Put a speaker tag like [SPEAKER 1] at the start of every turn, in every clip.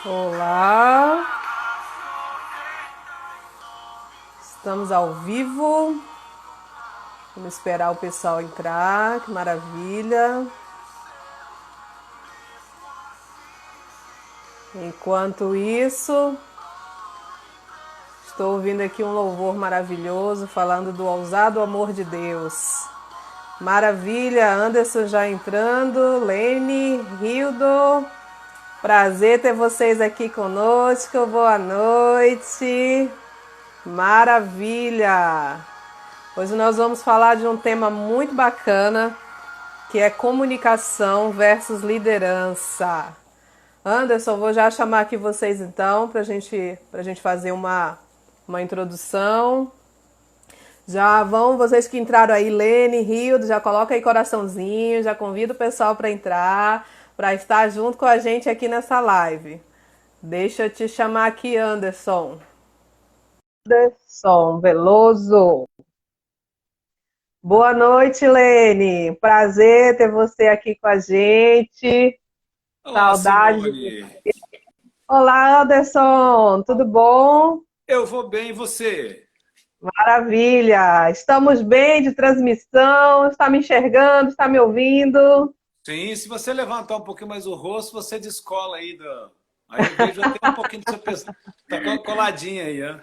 [SPEAKER 1] Olá, estamos ao vivo. Vamos esperar o pessoal entrar, que maravilha. Enquanto isso, estou ouvindo aqui um louvor maravilhoso falando do ousado amor de Deus. Maravilha, Anderson já entrando, Lene, Hildo. Prazer ter vocês aqui conosco. Boa noite. Maravilha! Hoje nós vamos falar de um tema muito bacana, que é comunicação versus liderança. Anderson, vou já chamar aqui vocês então para gente fazer uma introdução. Já vão, vocês que entraram aí, Lene, Rildo, já coloca aí coraçãozinho, já convida o pessoal para entrar, para estar junto com a gente aqui nessa live. Deixa eu te chamar aqui, Anderson. Anderson Veloso. Boa noite, Lene. Prazer ter você aqui com a gente.
[SPEAKER 2] Olá,
[SPEAKER 1] Saudade de você.
[SPEAKER 2] Simone.
[SPEAKER 1] Olá, Anderson. Tudo bom?
[SPEAKER 2] Eu vou bem, e você?
[SPEAKER 1] Maravilha. Estamos bem de transmissão. Está me enxergando? Está me ouvindo?
[SPEAKER 2] Sim, se você levantar um pouquinho mais o rosto, você descola aí do. Aí eu vejo até um pouquinho do seu pescoço. Tá coladinho aí, ó.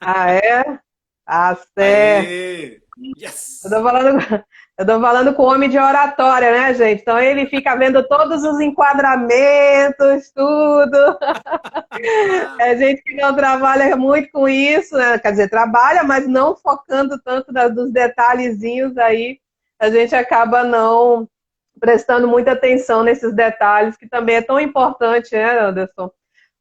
[SPEAKER 1] Ah, é? Ah, certo.
[SPEAKER 2] Aê!
[SPEAKER 1] Eu
[SPEAKER 2] Yes!
[SPEAKER 1] tô falando, eu tô falando com o homem de oratória, né, gente? Então ele fica vendo todos os enquadramentos, tudo. É gente que não trabalha muito com isso, né? Quer dizer, trabalha, mas não focando tanto nos detalhezinhos aí, a gente acaba não prestando muita atenção nesses detalhes, que também é tão importante, né, Anderson?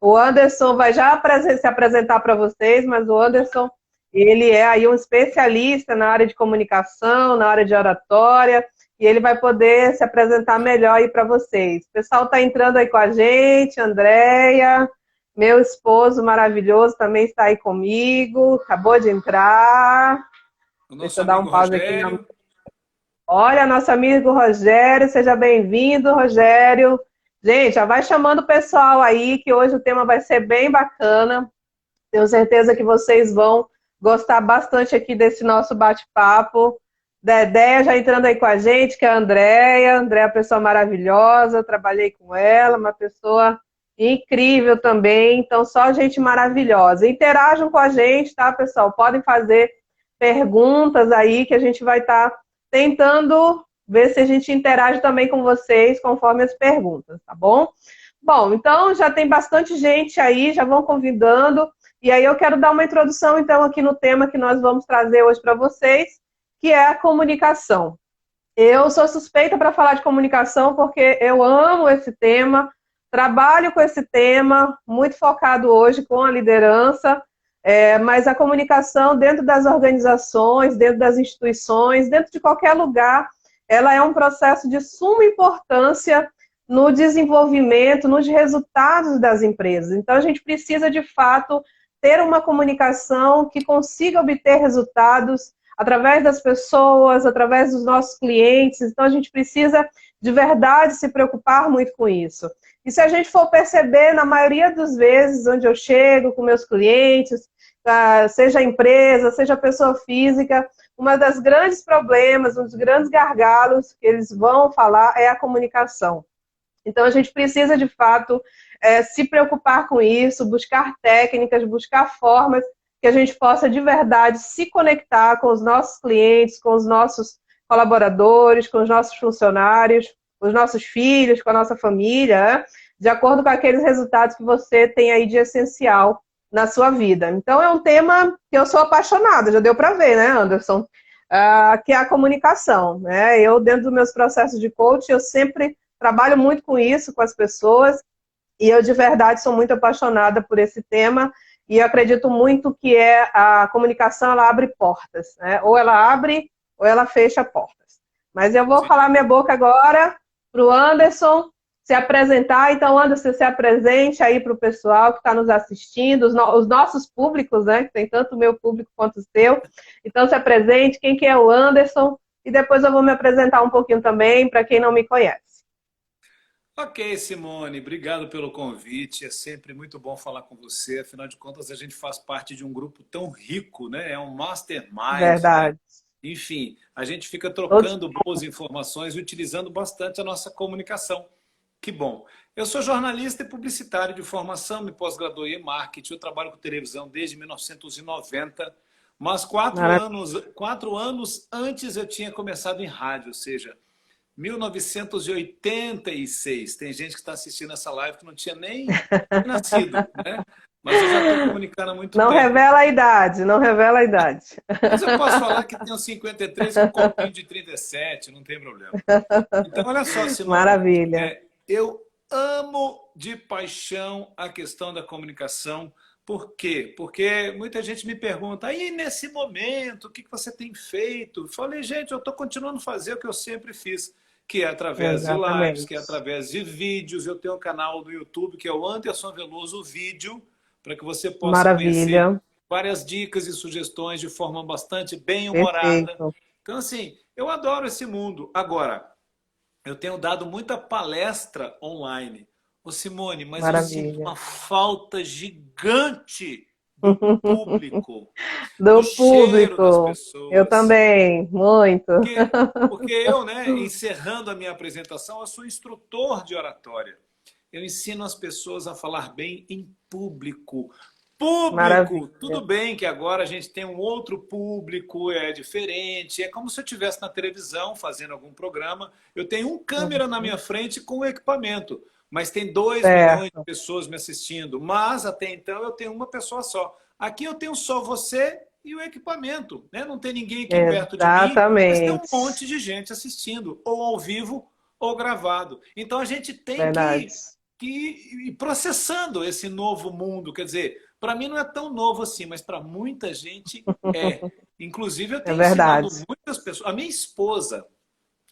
[SPEAKER 1] O Anderson vai já se apresentar para vocês, mas o Anderson, ele é aí um especialista na área de comunicação, na área de oratória, e ele vai poder se apresentar melhor aí para vocês. O pessoal está entrando aí com a gente, Andréia, meu esposo maravilhoso também está aí comigo, acabou de entrar.
[SPEAKER 2] O
[SPEAKER 1] Deixa
[SPEAKER 2] nosso
[SPEAKER 1] eu dar um
[SPEAKER 2] amigo
[SPEAKER 1] pause aqui na.
[SPEAKER 2] Rogério.
[SPEAKER 1] Olha, nosso amigo Rogério, seja bem-vindo, Rogério. Gente, já vai chamando o pessoal aí, que hoje o tema vai ser bem bacana. Tenho certeza que vocês vão gostar bastante aqui desse nosso bate-papo. Dedé já entrando aí com a gente, que é a Andréia. Andréia é uma pessoa maravilhosa, eu trabalhei com ela, uma pessoa incrível também. Então, só gente maravilhosa. Interajam com a gente, tá, pessoal? Podem fazer perguntas aí que a gente vai estar tentando ver se a gente interage também com vocês conforme as perguntas, tá bom? Bom, então já tem bastante gente aí, já vão convidando. E aí eu quero dar uma introdução, então, aqui no tema que nós vamos trazer hoje para vocês, que é a comunicação. Eu sou suspeita para falar de comunicação porque eu amo esse tema, trabalho com esse tema, muito focado hoje com a liderança, mas a comunicação dentro das organizações, dentro das instituições, dentro de qualquer lugar, ela é um processo de suma importância no desenvolvimento, nos resultados das empresas. Então, a gente precisa, de fato, ter uma comunicação que consiga obter resultados através das pessoas, através dos nossos clientes. Então, a gente precisa, de verdade, se preocupar muito com isso. E se a gente for perceber, na maioria das vezes, onde eu chego com meus clientes, seja empresa, seja pessoa física, uma das grandes problemas, um dos grandes gargalos que eles vão falar é a comunicação. Então, a gente precisa, de fato, se preocupar com isso, buscar técnicas, buscar formas que a gente possa, de verdade, se conectar com os nossos clientes, com os nossos colaboradores, com os nossos funcionários, com os nossos filhos, com a nossa família, de acordo com aqueles resultados que você tem aí de essencial na sua vida. Então, é um tema que eu sou apaixonada, já deu para ver, né, Anderson? Que é a comunicação, né? Eu, dentro dos meus processos de coaching, eu sempre trabalho muito com isso, com as pessoas, e eu de verdade sou muito apaixonada por esse tema, e eu acredito muito que a comunicação, ela abre portas, né? Ou ela abre, ou ela fecha portas. Mas eu vou
[SPEAKER 2] Sim.
[SPEAKER 1] calar minha boca agora para o Anderson se apresentar. Então, Anderson, se apresente aí para o pessoal que está nos assistindo, os nossos públicos, né? Que tem tanto o meu público quanto o seu. Então, se apresente, quem que é o Anderson, e depois eu vou me apresentar um pouquinho também para quem não me conhece.
[SPEAKER 2] Ok, Simone, obrigado pelo convite. É sempre muito bom falar com você. Afinal de contas, a gente faz parte de um grupo tão rico, né? É um mastermind, né?
[SPEAKER 1] Verdade.
[SPEAKER 2] Enfim, a gente fica
[SPEAKER 1] Todos.
[SPEAKER 2] trocando boas informações e utilizando bastante a nossa comunicação. Que bom. Eu sou jornalista e publicitário de formação, me pós-graduei em marketing. Eu trabalho com televisão desde 1990, mas
[SPEAKER 1] Maravilha.
[SPEAKER 2] 4 anos antes eu tinha começado em rádio, ou seja, 1986. Tem gente que está assistindo essa live que não tinha nem nascido, né? Mas eu já estou comunicando há muito
[SPEAKER 1] Não
[SPEAKER 2] tempo.
[SPEAKER 1] revela a idade, não revela a idade.
[SPEAKER 2] Mas eu posso falar que tenho 53 com um corpinho de 37, não tem problema. Então, olha só, Simone,
[SPEAKER 1] Maravilha.
[SPEAKER 2] eu amo de paixão a questão da comunicação. Por quê? Porque muita gente me pergunta, aí nesse momento, o que você tem feito? Eu falei, gente, eu estou continuando a fazer o que eu sempre fiz, que é através de lives, que é
[SPEAKER 1] Exatamente.
[SPEAKER 2] através de vídeos. Eu tenho um canal no YouTube que é o Anderson Veloso Vídeo, para que você possa conhecer
[SPEAKER 1] Maravilha.
[SPEAKER 2] várias dicas e sugestões de forma bastante bem-humorada.
[SPEAKER 1] Perfeito.
[SPEAKER 2] Então, assim, eu adoro esse mundo. Agora, eu tenho dado muita palestra online. Ô Simone, mas eu sinto
[SPEAKER 1] Maravilha.
[SPEAKER 2] uma falta gigante do público, do
[SPEAKER 1] Do
[SPEAKER 2] cheiro das
[SPEAKER 1] público. Eu
[SPEAKER 2] pessoas.
[SPEAKER 1] também, muito.
[SPEAKER 2] Porque eu, né, encerrando a minha apresentação, eu sou instrutor de oratória. Eu ensino as pessoas a falar bem em público. Público!
[SPEAKER 1] Maravilha.
[SPEAKER 2] Tudo bem que agora a gente tem um outro público, é diferente. É como se eu estivesse na televisão fazendo algum programa. Eu tenho um câmera na minha frente com o equipamento, mas tem 2 milhões de
[SPEAKER 1] Certo.
[SPEAKER 2] pessoas me assistindo. Mas até então eu tenho uma pessoa só. Aqui eu tenho só você e o equipamento, né? Não tem ninguém aqui perto de mim, mas tem um
[SPEAKER 1] Exatamente.
[SPEAKER 2] monte de gente assistindo, ou ao vivo ou gravado. Então a gente tem
[SPEAKER 1] Verdade.
[SPEAKER 2] que ir processando esse novo mundo. Quer dizer, para mim não é tão novo assim, mas para muita gente é. Inclusive, eu
[SPEAKER 1] É
[SPEAKER 2] tenho ensinado
[SPEAKER 1] verdade.
[SPEAKER 2] muitas pessoas. A minha esposa,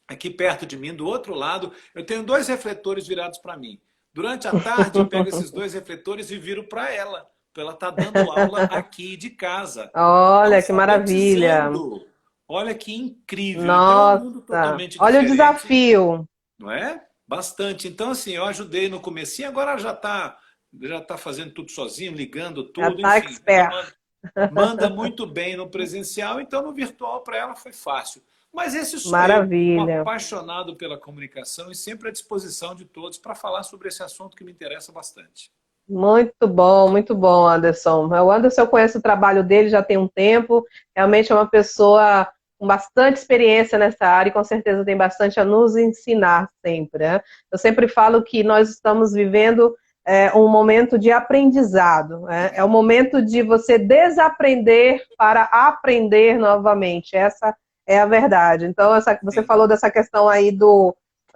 [SPEAKER 2] aqui perto de mim, do outro lado, eu tenho 2 refletores virados para mim. Durante a tarde, eu pego esses 2 refletores e viro para ela. Ela está dando aula aqui de casa,
[SPEAKER 1] Olha que maravilha.
[SPEAKER 2] alfabetizando. Olha que incrível. Então, é um mundo
[SPEAKER 1] Nossa.
[SPEAKER 2] totalmente
[SPEAKER 1] Olha o
[SPEAKER 2] diferente,
[SPEAKER 1] desafio.
[SPEAKER 2] não é? Bastante. Então, assim, eu ajudei no comecinho, agora já tá fazendo tudo sozinho, ligando
[SPEAKER 1] Já
[SPEAKER 2] tudo,
[SPEAKER 1] está
[SPEAKER 2] enfim. Ela
[SPEAKER 1] expert.
[SPEAKER 2] manda muito bem no presencial, então no virtual para ela foi fácil. Mas esse sou eu, um
[SPEAKER 1] Maravilha.
[SPEAKER 2] apaixonado pela comunicação e sempre à disposição de todos para falar sobre esse assunto que me interessa bastante.
[SPEAKER 1] Muito bom, Anderson. O Anderson, eu conheço o trabalho dele já tem um tempo. Realmente é uma pessoa com bastante experiência nessa área e com certeza tem bastante a nos ensinar sempre, né? Eu sempre falo que nós estamos vivendo um momento de aprendizado, né? É o momento de você desaprender para aprender novamente. Essa é a verdade. Então, você
[SPEAKER 2] Sim.
[SPEAKER 1] falou dessa questão aí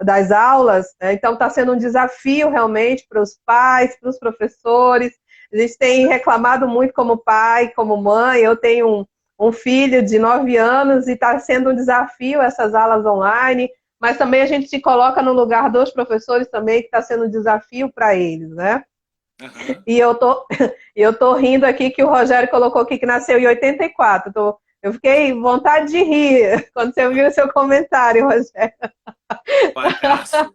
[SPEAKER 1] das aulas, né? Então está sendo um desafio realmente para os pais, para os professores. A gente tem reclamado muito como pai, como mãe. Eu tenho um filho de 9 anos e está sendo um desafio essas aulas online, mas também a gente se coloca no lugar dos professores também, que está sendo um desafio para eles, né?
[SPEAKER 2] Aham.
[SPEAKER 1] E eu tô rindo aqui que o Rogério colocou aqui que nasceu em 84. Eu fiquei com vontade de rir quando você viu o seu comentário, Rogério.
[SPEAKER 2] Palhaço.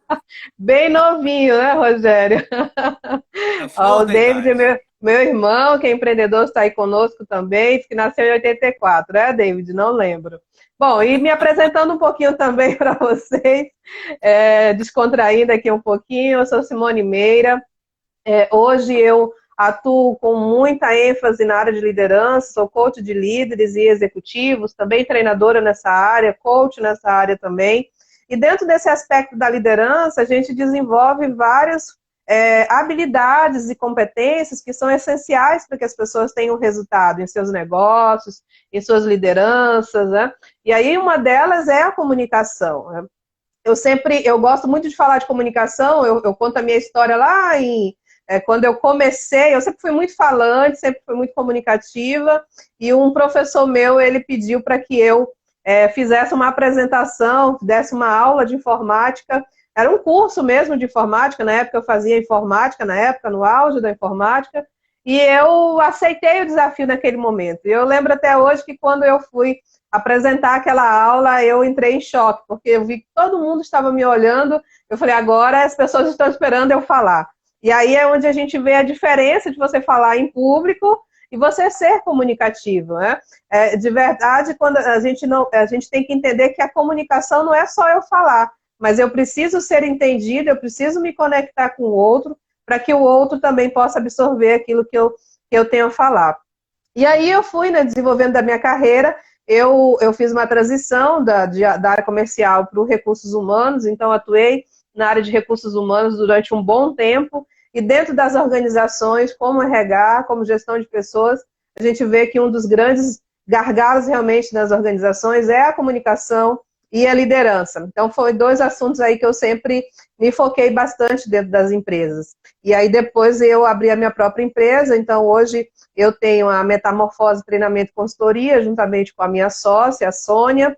[SPEAKER 1] Bem novinho, né, Rogério?
[SPEAKER 2] A
[SPEAKER 1] Ó,
[SPEAKER 2] flor
[SPEAKER 1] o
[SPEAKER 2] da
[SPEAKER 1] David,
[SPEAKER 2] idade.
[SPEAKER 1] meu irmão, que é empreendedor, está aí conosco também, que nasceu em 84, né, David? Não lembro. Bom, e me apresentando um pouquinho também para vocês, descontraindo aqui um pouquinho, eu sou Simone Meira. Hoje eu atuo com muita ênfase na área de liderança, sou coach de líderes e executivos, também treinadora nessa área, coach nessa área também. E dentro desse aspecto da liderança, a gente desenvolve várias habilidades e competências que são essenciais para que as pessoas tenham resultado em seus negócios, em suas lideranças, né? E aí uma delas é a comunicação, né? Eu gosto muito de falar de comunicação, eu conto a minha história lá quando eu comecei, eu sempre fui muito falante, sempre fui muito comunicativa, e um professor meu, ele pediu para que eu fizesse uma apresentação, desse uma aula de informática, era um curso mesmo de informática, na época eu fazia informática, no auge da informática, e eu aceitei o desafio naquele momento. E eu lembro até hoje que quando eu fui apresentar aquela aula, eu entrei em choque, porque eu vi que todo mundo estava me olhando, eu falei, agora as pessoas estão esperando eu falar. E aí é onde a gente vê a diferença de você falar em público e você ser comunicativo, né? De verdade, quando a gente tem que entender que a comunicação não é só eu falar, mas eu preciso ser entendido, eu preciso me conectar com o outro, para que o outro também possa absorver aquilo que eu tenho a falar. E aí eu fui, né, desenvolvendo da minha carreira, eu fiz uma transição da área comercial para os recursos humanos, então atuei na área de recursos humanos durante um bom tempo, e dentro das organizações, como RH, como gestão de pessoas, a gente vê que um dos grandes gargalos realmente nas organizações é a comunicação e a liderança. Então, foi dois assuntos aí que eu sempre me foquei bastante dentro das empresas. E aí, depois, eu abri a minha própria empresa. Então, hoje, eu tenho a Metamorfose Treinamento e Consultoria, juntamente com a minha sócia, a Sônia,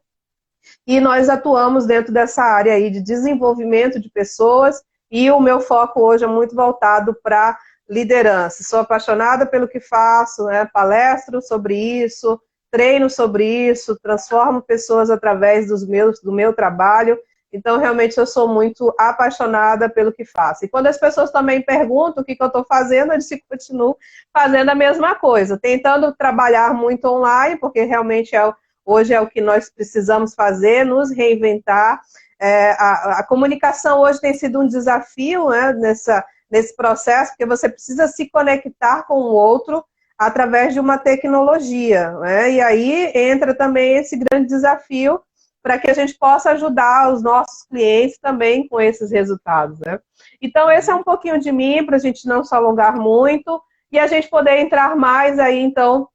[SPEAKER 1] e nós atuamos dentro dessa área aí de desenvolvimento de pessoas, e o meu foco hoje é muito voltado para liderança. Sou apaixonada pelo que faço, né? Palestro sobre isso, treino sobre isso, transformo pessoas através do meu trabalho. Então, realmente, eu sou muito apaixonada pelo que faço. E quando as pessoas também perguntam o que eu estou fazendo, eu continuo fazendo a mesma coisa, tentando trabalhar muito online, porque realmente hoje é o que nós precisamos fazer, nos reinventar. A comunicação hoje tem sido um desafio, né, nesse processo, porque você precisa se conectar com o outro através de uma tecnologia, né? E aí entra também esse grande desafio para que a gente possa ajudar os nossos clientes também com esses resultados, né? Então, esse é um pouquinho de mim, para a gente não se alongar muito, e a gente poder entrar mais aí, então,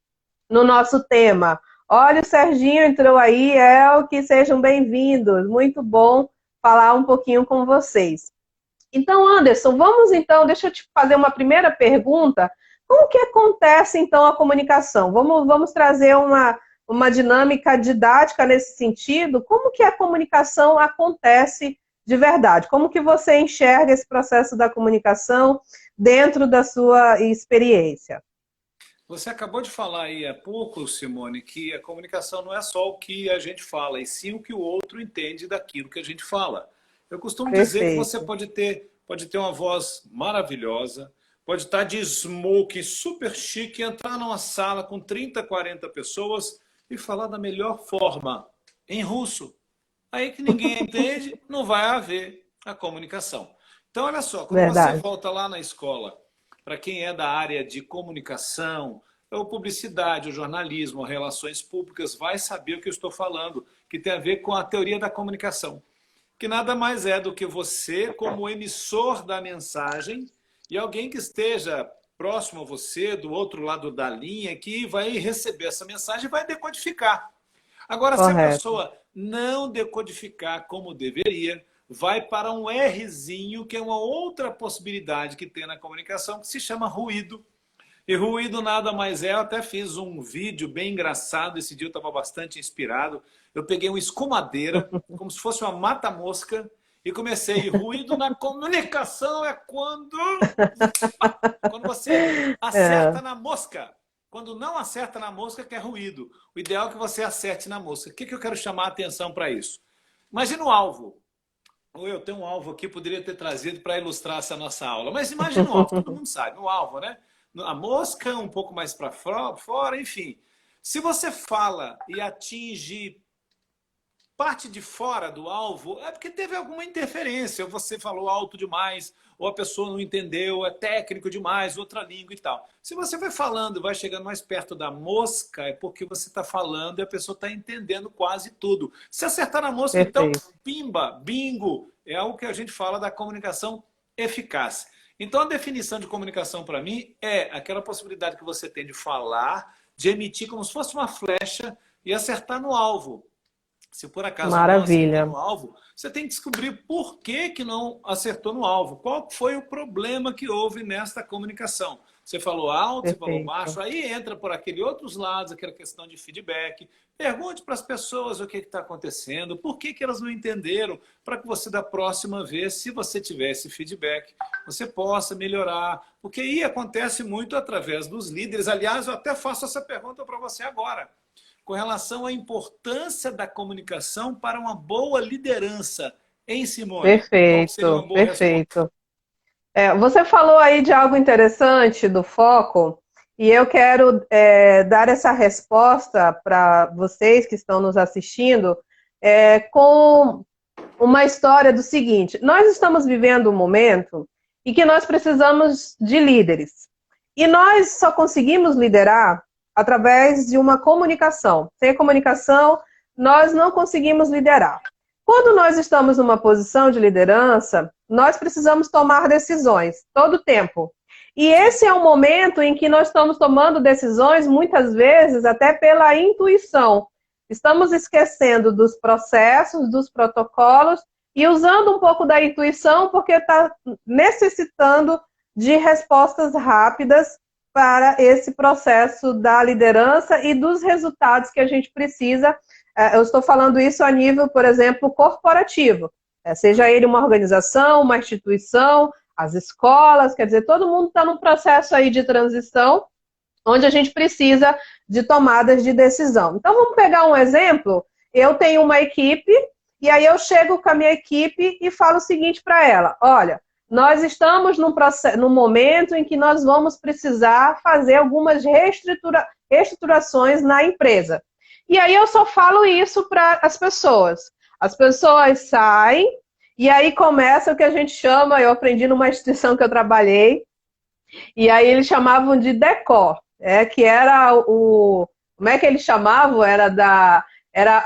[SPEAKER 1] no nosso tema. Olha, o Serginho entrou aí, que sejam bem-vindos. Muito bom falar um pouquinho com vocês. Então, Anderson, vamos então, deixa eu te fazer uma primeira pergunta. Como que acontece, então, a comunicação? Vamos trazer uma dinâmica didática nesse sentido. Como que a comunicação acontece de verdade? Como que você enxerga esse processo da comunicação dentro da sua experiência?
[SPEAKER 2] Você acabou de falar aí há pouco, Simone, que a comunicação não é só o que a gente fala, e sim o que o outro entende daquilo que a gente fala. Eu costumo dizer que você
[SPEAKER 1] Perfeito.
[SPEAKER 2] pode ter uma voz maravilhosa, pode estar de smoke super chique, entrar numa sala com 30, 40 pessoas e falar da melhor forma, em russo. Aí que ninguém entende, não vai haver a comunicação. Então, olha só, quando você
[SPEAKER 1] Verdade.
[SPEAKER 2] volta lá na escola, para quem é da área de comunicação, ou publicidade, ou jornalismo, ou relações públicas, vai saber o que eu estou falando, que tem a ver com a teoria da comunicação, que nada mais é do que você, como emissor da mensagem, e alguém que esteja próximo a você, do outro lado da linha, que vai receber essa mensagem e vai decodificar. Agora, se a
[SPEAKER 1] Correto.
[SPEAKER 2] pessoa não decodificar como deveria, vai para um Rzinho, que é uma outra possibilidade que tem na comunicação, que se chama ruído. E ruído nada mais é, eu até fiz um vídeo bem engraçado, esse dia eu estava bastante inspirado. Eu peguei uma escumadeira, como se fosse uma mata-mosca, e comecei, ruído na comunicação é quando você
[SPEAKER 1] É,
[SPEAKER 2] acerta na mosca. Quando não acerta na mosca, que é ruído. O ideal é que você acerte na mosca. O que eu quero chamar a atenção para isso? Imagina o alvo. Ou eu tenho um alvo aqui, poderia ter trazido para ilustrar essa nossa aula. Mas imagina o alvo, todo mundo sabe, o alvo, né? A mosca, um pouco mais para fora, enfim. Se você fala e atinge parte de fora do alvo, é porque teve alguma interferência, ou você falou alto demais, ou a pessoa não entendeu, é técnico demais, outra língua e tal. Se você vai falando, vai chegando mais perto da mosca, é porque você está falando e a pessoa está entendendo quase tudo. Se acertar na mosca, então,
[SPEAKER 1] perfeito.
[SPEAKER 2] pimba, bingo, é algo que a gente fala da comunicação eficaz. Então, a definição de comunicação para mim é aquela possibilidade que você tem de falar, de emitir como se fosse uma flecha e acertar no alvo. Se por acaso não acertou
[SPEAKER 1] Maravilha.
[SPEAKER 2] no alvo, você tem que descobrir por que não acertou no alvo. Qual foi o problema que houve nesta comunicação? Você falou alto, você falou baixo,
[SPEAKER 1] Perfeito.
[SPEAKER 2] aí entra por aquele outros lados, aquela questão de feedback. Pergunte para as pessoas o que está acontecendo, por que elas não entenderam, para que você, da próxima vez, se você tiver esse feedback, você possa melhorar. Porque aí acontece muito através dos líderes. Aliás, eu até faço essa pergunta para você agora. com relação à importância da comunicação para uma boa liderança. Hein, Simone? Qual seria uma
[SPEAKER 1] Perfeito,
[SPEAKER 2] boa resposta?
[SPEAKER 1] perfeito. Você falou aí de algo interessante do foco, e eu quero dar essa resposta para vocês que estão nos assistindo, com uma história do seguinte: nós estamos vivendo um momento em que nós precisamos de líderes. E nós só conseguimos liderar através de uma comunicação. Sem a comunicação, nós não conseguimos liderar. Quando nós estamos numa posição de liderança, nós precisamos tomar decisões todo o tempo. E esse é o momento em que nós estamos tomando decisões, muitas vezes, até pela intuição. Estamos esquecendo dos processos, dos protocolos e usando um pouco da intuição porque está necessitando de respostas rápidas para esse processo da liderança e dos resultados que a gente precisa. Eu estou falando isso a nível, por exemplo, corporativo. Seja ele uma organização, uma instituição, as escolas, quer dizer, todo mundo está num processo aí de transição onde a gente precisa de tomadas de decisão. Então, vamos pegar um exemplo. Eu tenho uma equipe e aí eu chego com a minha equipe e falo o seguinte para ela: olha, nós estamos num momento em que nós vamos precisar fazer algumas reestruturações na empresa. E aí eu só falo isso para as pessoas. As pessoas saem e aí começa o que a gente chama, eu aprendi numa instituição que eu trabalhei, e aí eles chamavam de decor, que era como é que eles chamavam?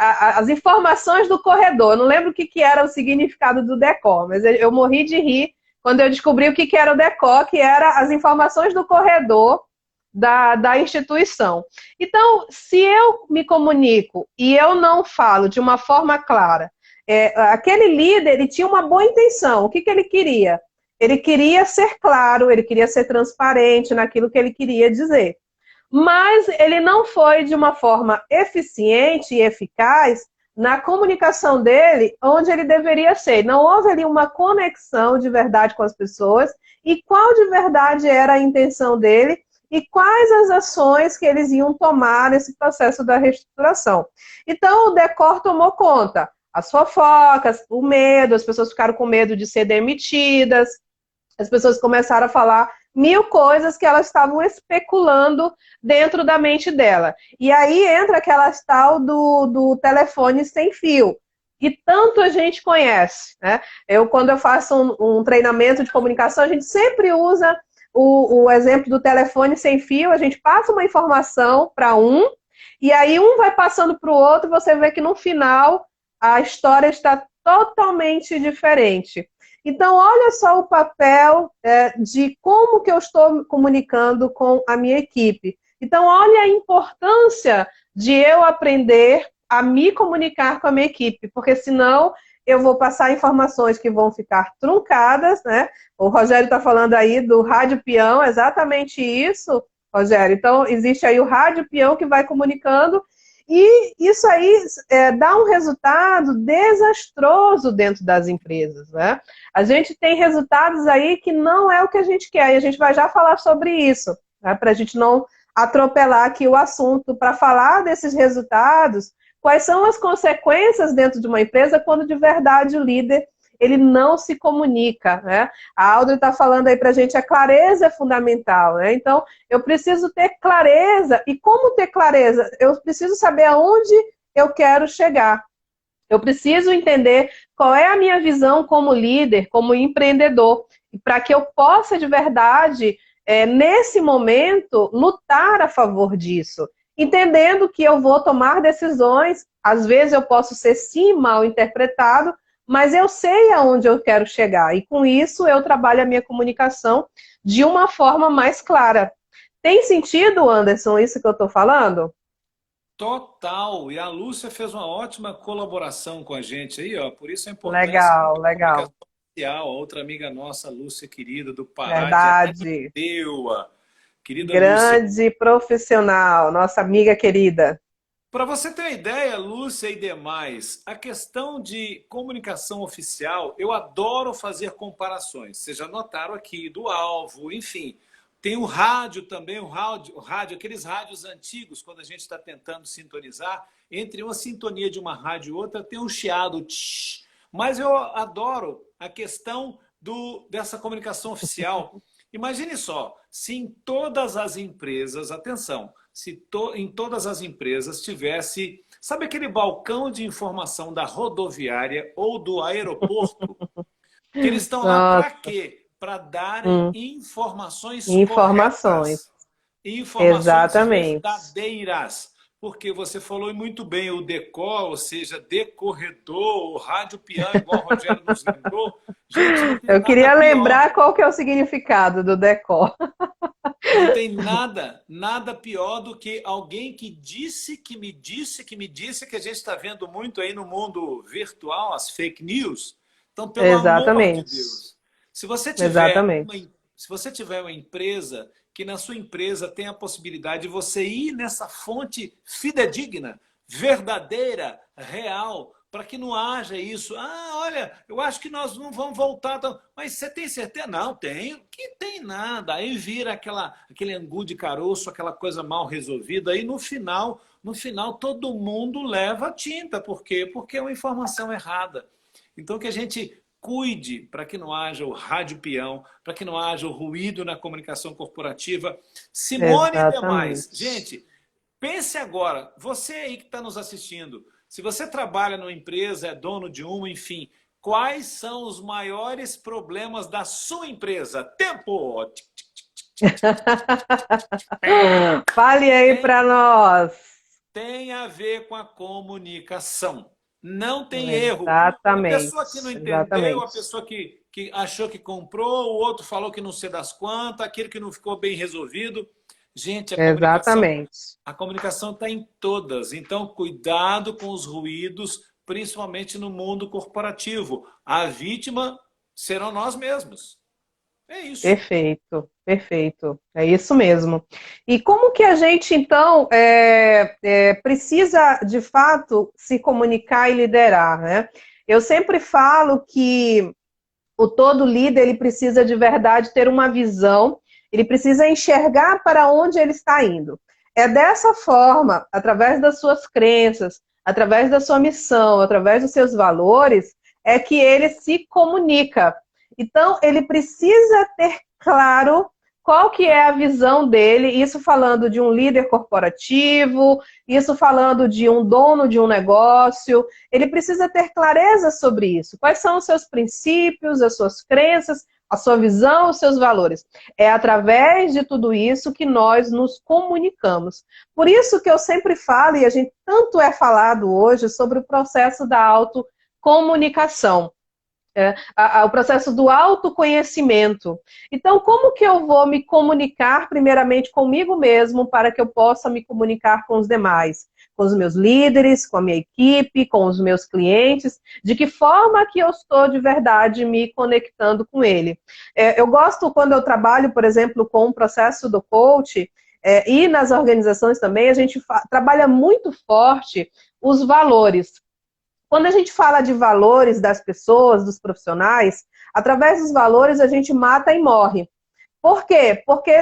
[SPEAKER 1] As informações do corredor. Eu não lembro o que era o significado do decor, mas eu morri de rir quando eu descobri o que era o decor, que era as informações do corredor da instituição. Então, se eu me comunico e eu não falo de uma forma clara, aquele líder ele tinha uma boa intenção. O que ele queria? Ele queria ser claro, ele queria ser transparente naquilo que ele queria dizer. Mas ele não foi de uma forma eficiente e eficaz na comunicação dele onde ele deveria ser. Não houve ali uma conexão de verdade com as pessoas e qual de verdade era a intenção dele e quais as ações que eles iam tomar nesse processo da reestruturação. Então, o decor tomou conta. As fofocas, o medo, as pessoas ficaram com medo de ser demitidas, as pessoas começaram a falar mil coisas que elas estavam especulando dentro da mente dela. E aí entra aquela tal do telefone sem fio, que tanto a gente conhece, né? Quando eu faço um treinamento de comunicação, a gente sempre usa o exemplo do telefone sem fio. A gente passa uma informação para um, e aí um vai passando para o outro, e você vê que no final a história está totalmente diferente. Então, olha só o papel de como que eu estou comunicando com a minha equipe. Então, olha a importância de eu aprender a me comunicar com a minha equipe, porque senão eu vou passar informações que vão ficar truncadas, né? O Rogério está falando aí do rádio peão, exatamente isso, Rogério. Então, existe aí o rádio peão que vai comunicando e isso aí dá um resultado desastroso dentro das empresas, né? A gente tem resultados aí que não é o que a gente quer, e a gente vai já falar sobre isso, né? Para a gente não atropelar aqui o assunto, para falar desses resultados, quais são as consequências dentro de uma empresa quando de verdade o líder ele não se comunica, né? A Audrey está falando aí para a gente, a clareza é fundamental, né? Então, eu preciso ter clareza. E como ter clareza? Eu preciso saber aonde eu quero chegar. Eu preciso entender qual é a minha visão como líder, como empreendedor, para que eu possa de verdade, nesse momento, lutar a favor disso. Entendendo que eu vou tomar decisões, às vezes eu posso ser sim mal interpretado, mas eu sei aonde eu quero chegar. E com isso eu trabalho a minha comunicação de uma forma mais clara. Tem sentido, Anderson, isso que eu estou falando?
[SPEAKER 2] Total. E a Lúcia fez uma ótima colaboração com a gente aí, ó. Por isso a importância
[SPEAKER 1] Legal,
[SPEAKER 2] da
[SPEAKER 1] legal.
[SPEAKER 2] comunicação social. A outra amiga nossa, Lúcia querida, do Pará, de
[SPEAKER 1] Verdade.
[SPEAKER 2] Ananindeua. Querida Lúcia.
[SPEAKER 1] Grande profissional, nossa amiga querida.
[SPEAKER 2] Para você ter uma ideia, Lúcia e demais, a questão de comunicação oficial, eu adoro fazer comparações. Vocês já notaram aqui do alvo, enfim. Tem o rádio também, o rádio, aqueles rádios antigos, quando a gente está tentando sintonizar, entre uma sintonia de uma rádio e outra, tem um chiado. Tsh. Mas eu adoro a questão dessa comunicação oficial. Imagine só, se em todas as empresas, atenção, se em todas as empresas tivesse, sabe aquele balcão de informação da rodoviária ou do aeroporto? Que eles estão lá para quê? Para darem informações corretas. Informações
[SPEAKER 1] Exatamente.
[SPEAKER 2] verdadeiras. Porque você falou muito bem o decor, ou seja, decorredor, o rádio piano, igual o Rogério nos lembrou. Gente, não tem
[SPEAKER 1] Eu queria
[SPEAKER 2] nada pior.
[SPEAKER 1] lembrar qual que é o significado do decor.
[SPEAKER 2] Não tem nada pior do que alguém que disse, que me disse, que a gente está vendo muito aí no mundo virtual, as fake news. Então, pelo amor de Deus, se você tiver uma empresa, que na sua empresa tem a possibilidade de você ir nessa fonte fidedigna, verdadeira, real, para que não haja isso. Ah, olha, eu acho que nós não vamos voltar. Mas você tem certeza? Não, tenho. Que tem nada. Aí vira aquele angu de caroço, aquela coisa mal resolvida. Aí no final todo mundo leva tinta. Por quê? Porque é uma informação errada. Então que a gente cuide para que não haja o rádio peão, para que não haja o ruído na comunicação corporativa. Simone e demais. Gente, pense agora, você aí que está nos assistindo, se você trabalha numa empresa, é dono de uma, enfim, quais são os maiores problemas da sua empresa? Tempo!
[SPEAKER 1] Fale aí para nós.
[SPEAKER 2] Tem a ver com a comunicação. Não tem erro.
[SPEAKER 1] Exatamente.
[SPEAKER 2] A pessoa que não entendeu, a pessoa que achou que comprou, o outro falou que não sei das quantas, aquele que não ficou bem resolvido. Gente, a comunicação está em todas. Então, cuidado com os ruídos, principalmente no mundo corporativo. A vítima serão nós mesmos. É isso.
[SPEAKER 1] Perfeito, perfeito. É isso mesmo. E como que a gente, então, precisa, de fato, se comunicar e liderar, né? Eu sempre falo que todo líder, ele precisa de verdade ter uma visão, ele precisa enxergar para onde ele está indo. É dessa forma, através das suas crenças, através da sua missão, através dos seus valores, é que ele se comunica. Então, ele precisa ter claro qual que é a visão dele, isso falando de um líder corporativo, isso falando de um dono de um negócio, ele precisa ter clareza sobre isso. Quais são os seus princípios, as suas crenças, a sua visão, os seus valores. É através de tudo isso que nós nos comunicamos. Por isso que eu sempre falo, e a gente tanto é falado hoje, sobre o processo da autocomunicação. O processo do autoconhecimento. Então, como que eu vou me comunicar primeiramente comigo mesmo para que eu possa me comunicar com os demais? Com os meus líderes, com a minha equipe, com os meus clientes, de que forma que eu estou de verdade me conectando com ele. Eu gosto quando eu trabalho, por exemplo, com o processo do coach, e nas organizações também, a gente trabalha muito forte os valores. Quando a gente fala de valores das pessoas, dos profissionais, através dos valores a gente mata e morre. Por quê? Porque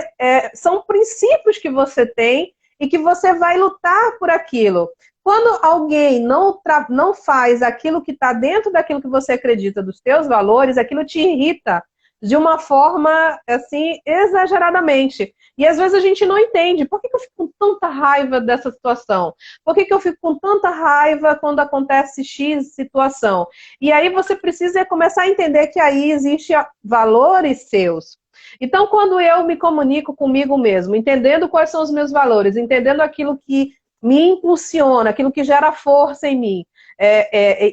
[SPEAKER 1] são princípios que você tem e que você vai lutar por aquilo. Quando alguém não faz aquilo que está dentro daquilo que você acredita, dos seus valores, aquilo te irrita de uma forma, assim, exageradamente. E às vezes a gente não entende. Por que eu fico com tanta raiva dessa situação? Por que eu fico com tanta raiva quando acontece X situação? E aí você precisa começar a entender que aí existem valores seus. Então, quando eu me comunico comigo mesmo, entendendo quais são os meus valores, entendendo aquilo que me impulsiona, aquilo que gera força em mim,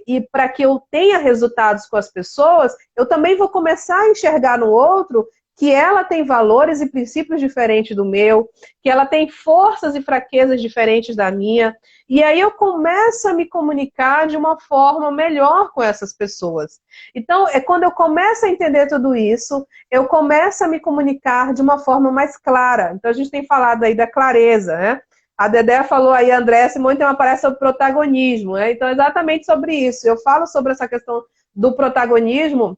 [SPEAKER 1] e para que eu tenha resultados com as pessoas, eu também vou começar a enxergar no outro que ela tem valores e princípios diferentes do meu, que ela tem forças e fraquezas diferentes da minha, e aí eu começo a me comunicar de uma forma melhor com essas pessoas. Então, quando eu começo a entender tudo isso, eu começo a me comunicar de uma forma mais clara. Então, a gente tem falado aí da clareza, né? A Dedé falou aí, a André Simone tem uma palestra sobre protagonismo, né? Então, exatamente sobre isso. Eu falo sobre essa questão do protagonismo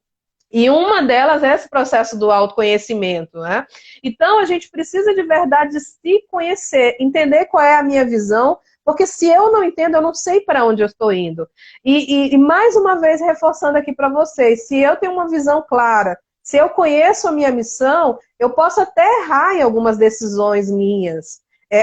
[SPEAKER 1] E uma delas é esse processo do autoconhecimento, né? Então, a gente precisa de verdade se conhecer, entender qual é a minha visão, porque se eu não entendo, eu não sei para onde eu estou indo. E mais uma vez, reforçando aqui para vocês, se eu tenho uma visão clara, se eu conheço a minha missão, eu posso até errar em algumas decisões minhas,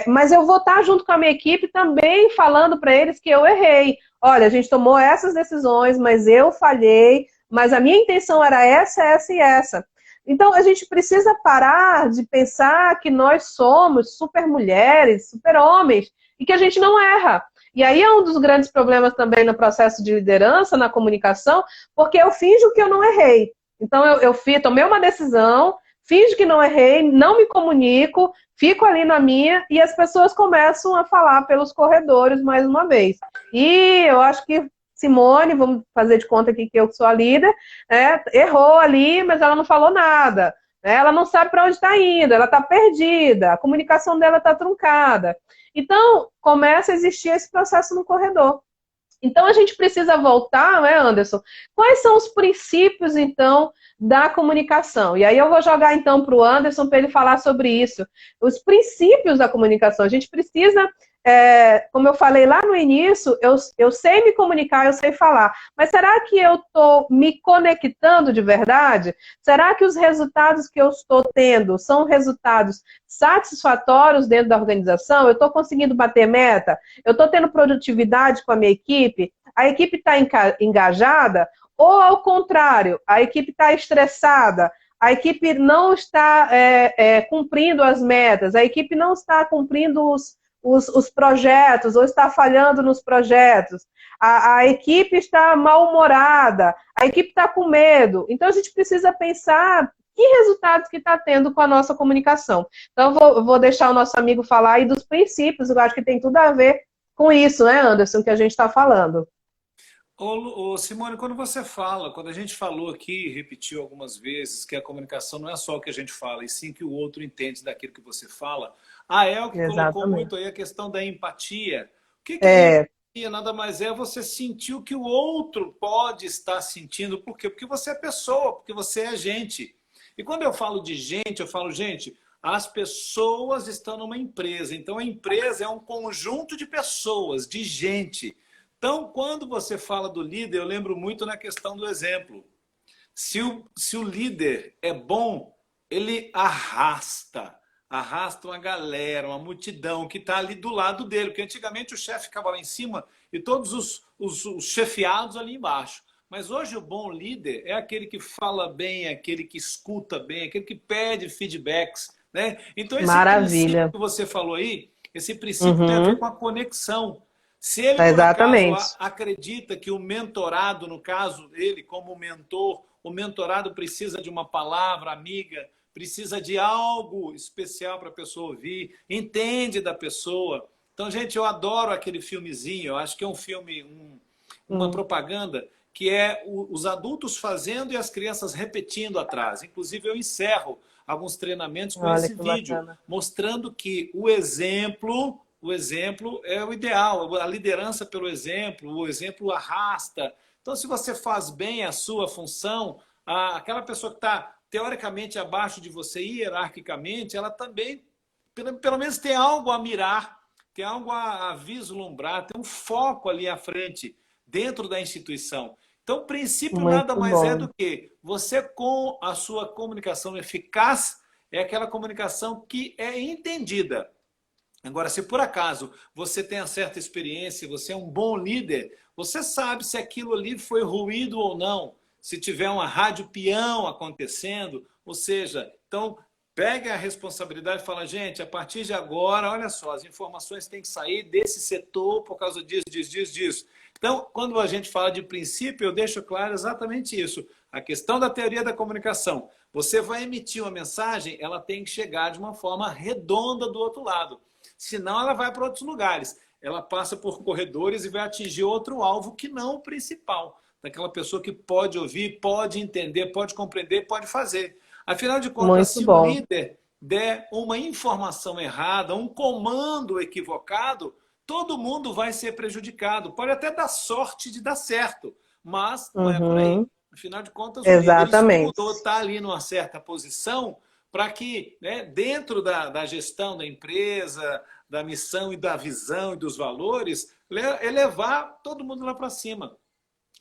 [SPEAKER 1] mas eu vou estar junto com a minha equipe também falando para eles que eu errei. Olha, a gente tomou essas decisões, mas eu falhei, mas a minha intenção era essa e essa. Então, a gente precisa parar de pensar que nós somos super mulheres, super homens, e que a gente não erra. E aí é um dos grandes problemas também no processo de liderança, na comunicação, porque eu finjo que eu não errei. Então, eu tomei uma decisão, finjo que não errei, não me comunico, fico ali na minha, e as pessoas começam a falar pelos corredores mais uma vez. E eu acho que Simone, vamos fazer de conta aqui que eu sou a líder, errou ali, mas ela não falou nada. Ela não sabe para onde está indo, ela está perdida, a comunicação dela está truncada. Então, começa a existir esse processo no corredor. Então, a gente precisa voltar, né, Anderson? Quais são os princípios, então, da comunicação? E aí eu vou jogar, então, para o Anderson para ele falar sobre isso. Os princípios da comunicação. A gente precisa, como eu falei lá no início, eu sei me comunicar, eu sei falar. Mas será que eu estou me conectando de verdade? Será que os resultados que eu estou tendo são resultados satisfatórios dentro da organização? Eu estou conseguindo bater meta? Eu estou tendo produtividade com a minha equipe? A equipe está engajada? Ou, ao contrário, a equipe está estressada? A equipe não está cumprindo as metas? A equipe não está cumprindo os projetos? Ou está falhando nos projetos? A equipe está mal-humorada? A equipe está com medo? Então, a gente precisa pensar que resultados que está tendo com a nossa comunicação. Então, eu vou deixar o nosso amigo falar aí dos princípios, eu acho que tem tudo a ver com isso, né, Anderson, que a gente está falando.
[SPEAKER 2] Ô, Simone, quando a gente falou aqui, repetiu algumas vezes, que a comunicação não é só o que a gente fala, e sim que o outro entende daquilo que você fala, a Elke colocou muito aí a questão da empatia. O que é empatia? Nada mais é você sentir o que o outro pode estar sentindo. Por quê? Porque você é pessoa, porque você é gente. E quando eu falo de gente, eu falo, gente, as pessoas estão numa empresa. Então, a empresa é um conjunto de pessoas, de gente. Então, quando você fala do líder, eu lembro muito na questão do exemplo. Se o líder é bom, ele arrasta uma galera, uma multidão que está ali do lado dele. Porque antigamente o chefe ficava lá em cima e todos os chefiados ali embaixo. Mas hoje o bom líder é aquele que fala bem, aquele que escuta bem, aquele que pede feedbacks, né? Então esse princípio que você falou aí, esse princípio tem a ver com a conexão. Se ele, por acaso, acredita que o mentorado, no caso, ele como mentor, o mentorado precisa de uma palavra amiga, precisa de algo especial para a pessoa ouvir, entende da pessoa. Então, gente, eu adoro aquele filmezinho, eu acho que é um filme, uma propaganda, que é os adultos fazendo e as crianças repetindo atrás. Inclusive, eu encerro alguns treinamentos com esse vídeo, mostrando que o exemplo é o ideal, a liderança pelo exemplo, o exemplo arrasta. Então, se você faz bem a sua função, aquela pessoa que está teoricamente abaixo de você, hierarquicamente, ela também, pelo menos, tem algo a mirar, tem algo a vislumbrar, tem um foco ali à frente, dentro da instituição. Então, o princípio nada mais é do que você, com a sua comunicação eficaz, é aquela comunicação que é entendida. Agora, se por acaso você tem uma certa experiência, você é um bom líder, você sabe se aquilo ali foi ruído ou não, se tiver uma rádio peão acontecendo, ou seja, então pegue a responsabilidade e fala, gente, a partir de agora, olha só, as informações têm que sair desse setor por causa disso. Então, quando a gente fala de princípio, eu deixo claro exatamente isso. A questão da teoria da comunicação. Você vai emitir uma mensagem, ela tem que chegar de uma forma redonda do outro lado. Senão, ela vai para outros lugares. Ela passa por corredores e vai atingir outro alvo que não o principal. Daquela pessoa que pode ouvir, pode entender, pode compreender, pode fazer. Afinal de contas, se o líder der uma informação errada, um comando equivocado, todo mundo vai ser prejudicado. Pode até dar sorte de dar certo, mas não é por aí. Afinal de contas, o líder
[SPEAKER 1] Exatamente.
[SPEAKER 2] estudou, está ali numa certa posição para que, né, dentro da gestão da empresa, da missão e da visão e dos valores, elevar todo mundo lá para cima.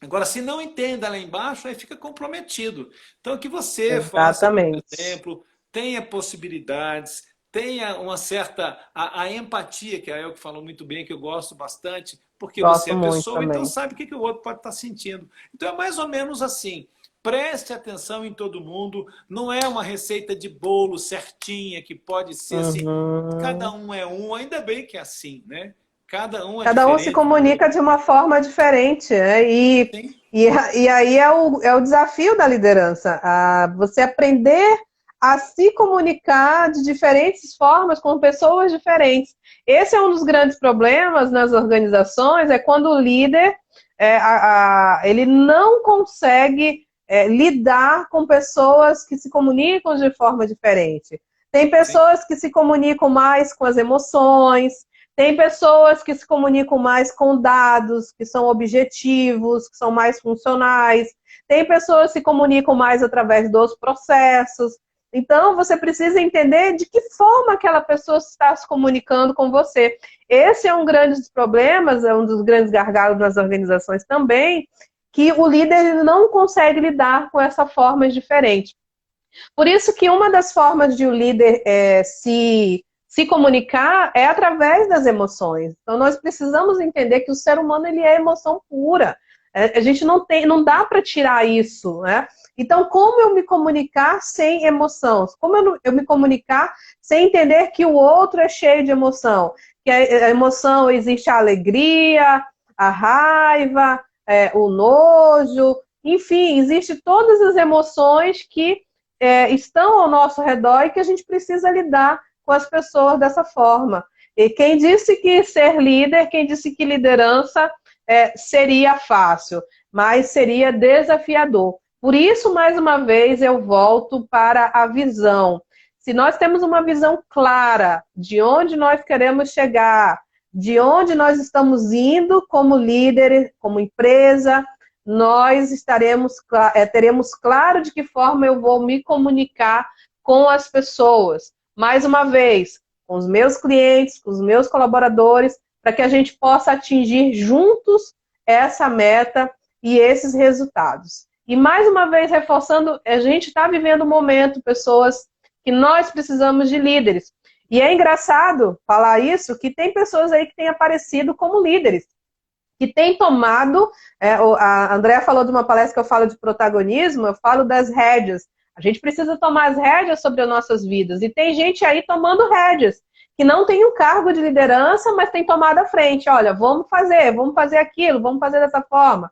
[SPEAKER 2] Agora, se não entenda lá embaixo, aí fica comprometido. Então, que você faça, por
[SPEAKER 1] Exatamente.
[SPEAKER 2] exemplo, tenha possibilidades, tenha uma certa... A empatia, que a Elke falou muito bem, que eu gosto bastante, porque você
[SPEAKER 1] Gosto
[SPEAKER 2] é
[SPEAKER 1] muito
[SPEAKER 2] pessoa, então
[SPEAKER 1] também.
[SPEAKER 2] sabe o que o outro pode estar sentindo. Então, é mais ou menos assim. Preste atenção em todo mundo. Não é uma receita de bolo certinha, que pode ser assim. Cada
[SPEAKER 1] Uhum.
[SPEAKER 2] um é um, ainda bem que é assim, né? Cada um é
[SPEAKER 1] Cada um se
[SPEAKER 2] diferente do
[SPEAKER 1] comunica
[SPEAKER 2] outro.
[SPEAKER 1] de uma forma diferente, né?
[SPEAKER 2] Sim,
[SPEAKER 1] E aí é o desafio da liderança, você aprender a se comunicar de diferentes formas com pessoas diferentes. Esse é um dos grandes problemas nas organizações, é quando o líder ele não consegue lidar com pessoas que se comunicam de forma diferente. Tem
[SPEAKER 2] sim,
[SPEAKER 1] pessoas que se comunicam mais com as emoções, tem pessoas que se comunicam mais com dados, que são objetivos, que são mais funcionais. Tem pessoas que se comunicam mais através dos processos. Então, você precisa entender de que forma aquela pessoa está se comunicando com você. Esse é um grande problemas, é um dos grandes gargalos nas organizações também, que o líder não consegue lidar com essa forma diferente. Por isso que uma das formas de o líder se comunicar é através das emoções. Então, nós precisamos entender que o ser humano ele é emoção pura. A gente não dá para tirar isso, né? Então, como eu me comunicar sem emoção? Como eu me comunicar sem entender que o outro é cheio de emoção? Que a emoção existe a alegria, a raiva, o nojo, enfim, existe todas as emoções que estão ao nosso redor e que a gente precisa lidar com as pessoas dessa forma. E quem disse que ser líder, quem disse que liderança seria fácil, mas seria desafiador. Por isso, mais uma vez, eu volto para a visão. Se nós temos uma visão clara de onde nós queremos chegar, de onde nós estamos indo como líder, como empresa, nós teremos claro de que forma eu vou me comunicar com as pessoas. Mais uma vez, com os meus clientes, com os meus colaboradores, para que a gente possa atingir juntos essa meta e esses resultados. E mais uma vez, reforçando, a gente está vivendo um momento, pessoas, que nós precisamos de líderes. E é engraçado falar isso, que tem pessoas aí que têm aparecido como líderes, que tem tomado, a Andrea falou de uma palestra que eu falo de protagonismo, eu falo das rédeas. A gente precisa tomar as rédeas sobre as nossas vidas. E tem gente aí tomando rédeas, que não tem um cargo de liderança, mas tem tomado a frente. Olha, vamos fazer aquilo, vamos fazer dessa forma.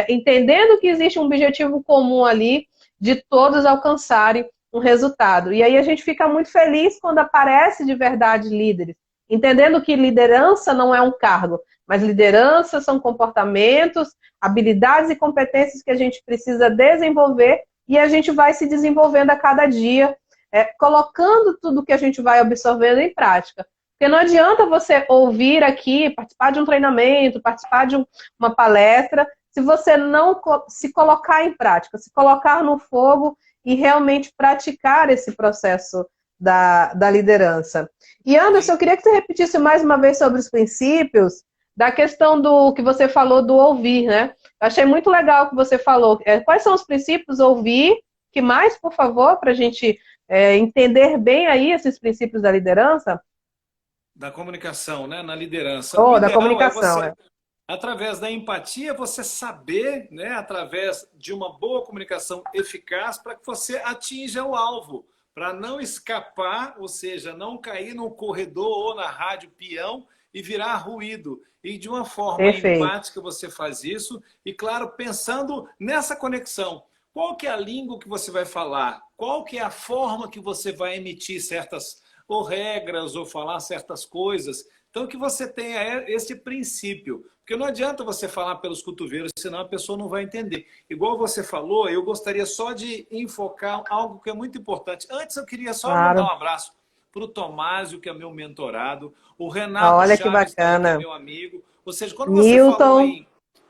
[SPEAKER 1] Entendendo que existe um objetivo comum ali de todos alcançarem um resultado. E aí a gente fica muito feliz quando aparece de verdade líderes, entendendo que liderança não é um cargo, mas liderança são comportamentos, habilidades e competências que a gente precisa desenvolver e a gente vai se desenvolvendo a cada dia, colocando tudo que a gente vai absorvendo em prática. Porque não adianta você ouvir aqui, participar de um treinamento, participar de uma palestra, se você não se colocar em prática, se colocar no fogo e realmente praticar esse processo da liderança. E Anderson,
[SPEAKER 2] sim.
[SPEAKER 1] eu queria que você repetisse mais uma vez sobre os princípios, da questão do que você falou do ouvir, né? Eu achei muito legal o que você falou. Quais são os princípios ouvir? Que mais, por favor, para a gente entender bem aí esses princípios da liderança?
[SPEAKER 2] Da comunicação, né? Na liderança. O
[SPEAKER 1] Oh, da
[SPEAKER 2] ideal é
[SPEAKER 1] comunicação,
[SPEAKER 2] você, através da empatia, você saber, né? Através de uma boa comunicação eficaz, para que você atinja o alvo, para não escapar, ou seja, não cair no corredor ou na rádio peão e virar ruído. E de uma forma
[SPEAKER 1] Perfeito.
[SPEAKER 2] empática você faz isso, e claro, pensando nessa conexão. Qual que é a língua que você vai falar? Qual que é a forma que você vai emitir certas ou regras, ou falar certas coisas? Então, que você tenha esse princípio. Porque não adianta você falar pelos cotovelos, senão a pessoa não vai entender. Igual você falou, eu gostaria só de enfocar algo que é muito importante. Antes, eu queria só mandar um
[SPEAKER 1] Claro.
[SPEAKER 2] abraço para o Tomásio, que é meu mentorado, o
[SPEAKER 1] Ah,
[SPEAKER 2] Renato
[SPEAKER 1] olha que
[SPEAKER 2] Chaves está aí, que é
[SPEAKER 1] bacana.
[SPEAKER 2] meu amigo. Ou seja,
[SPEAKER 1] Newton,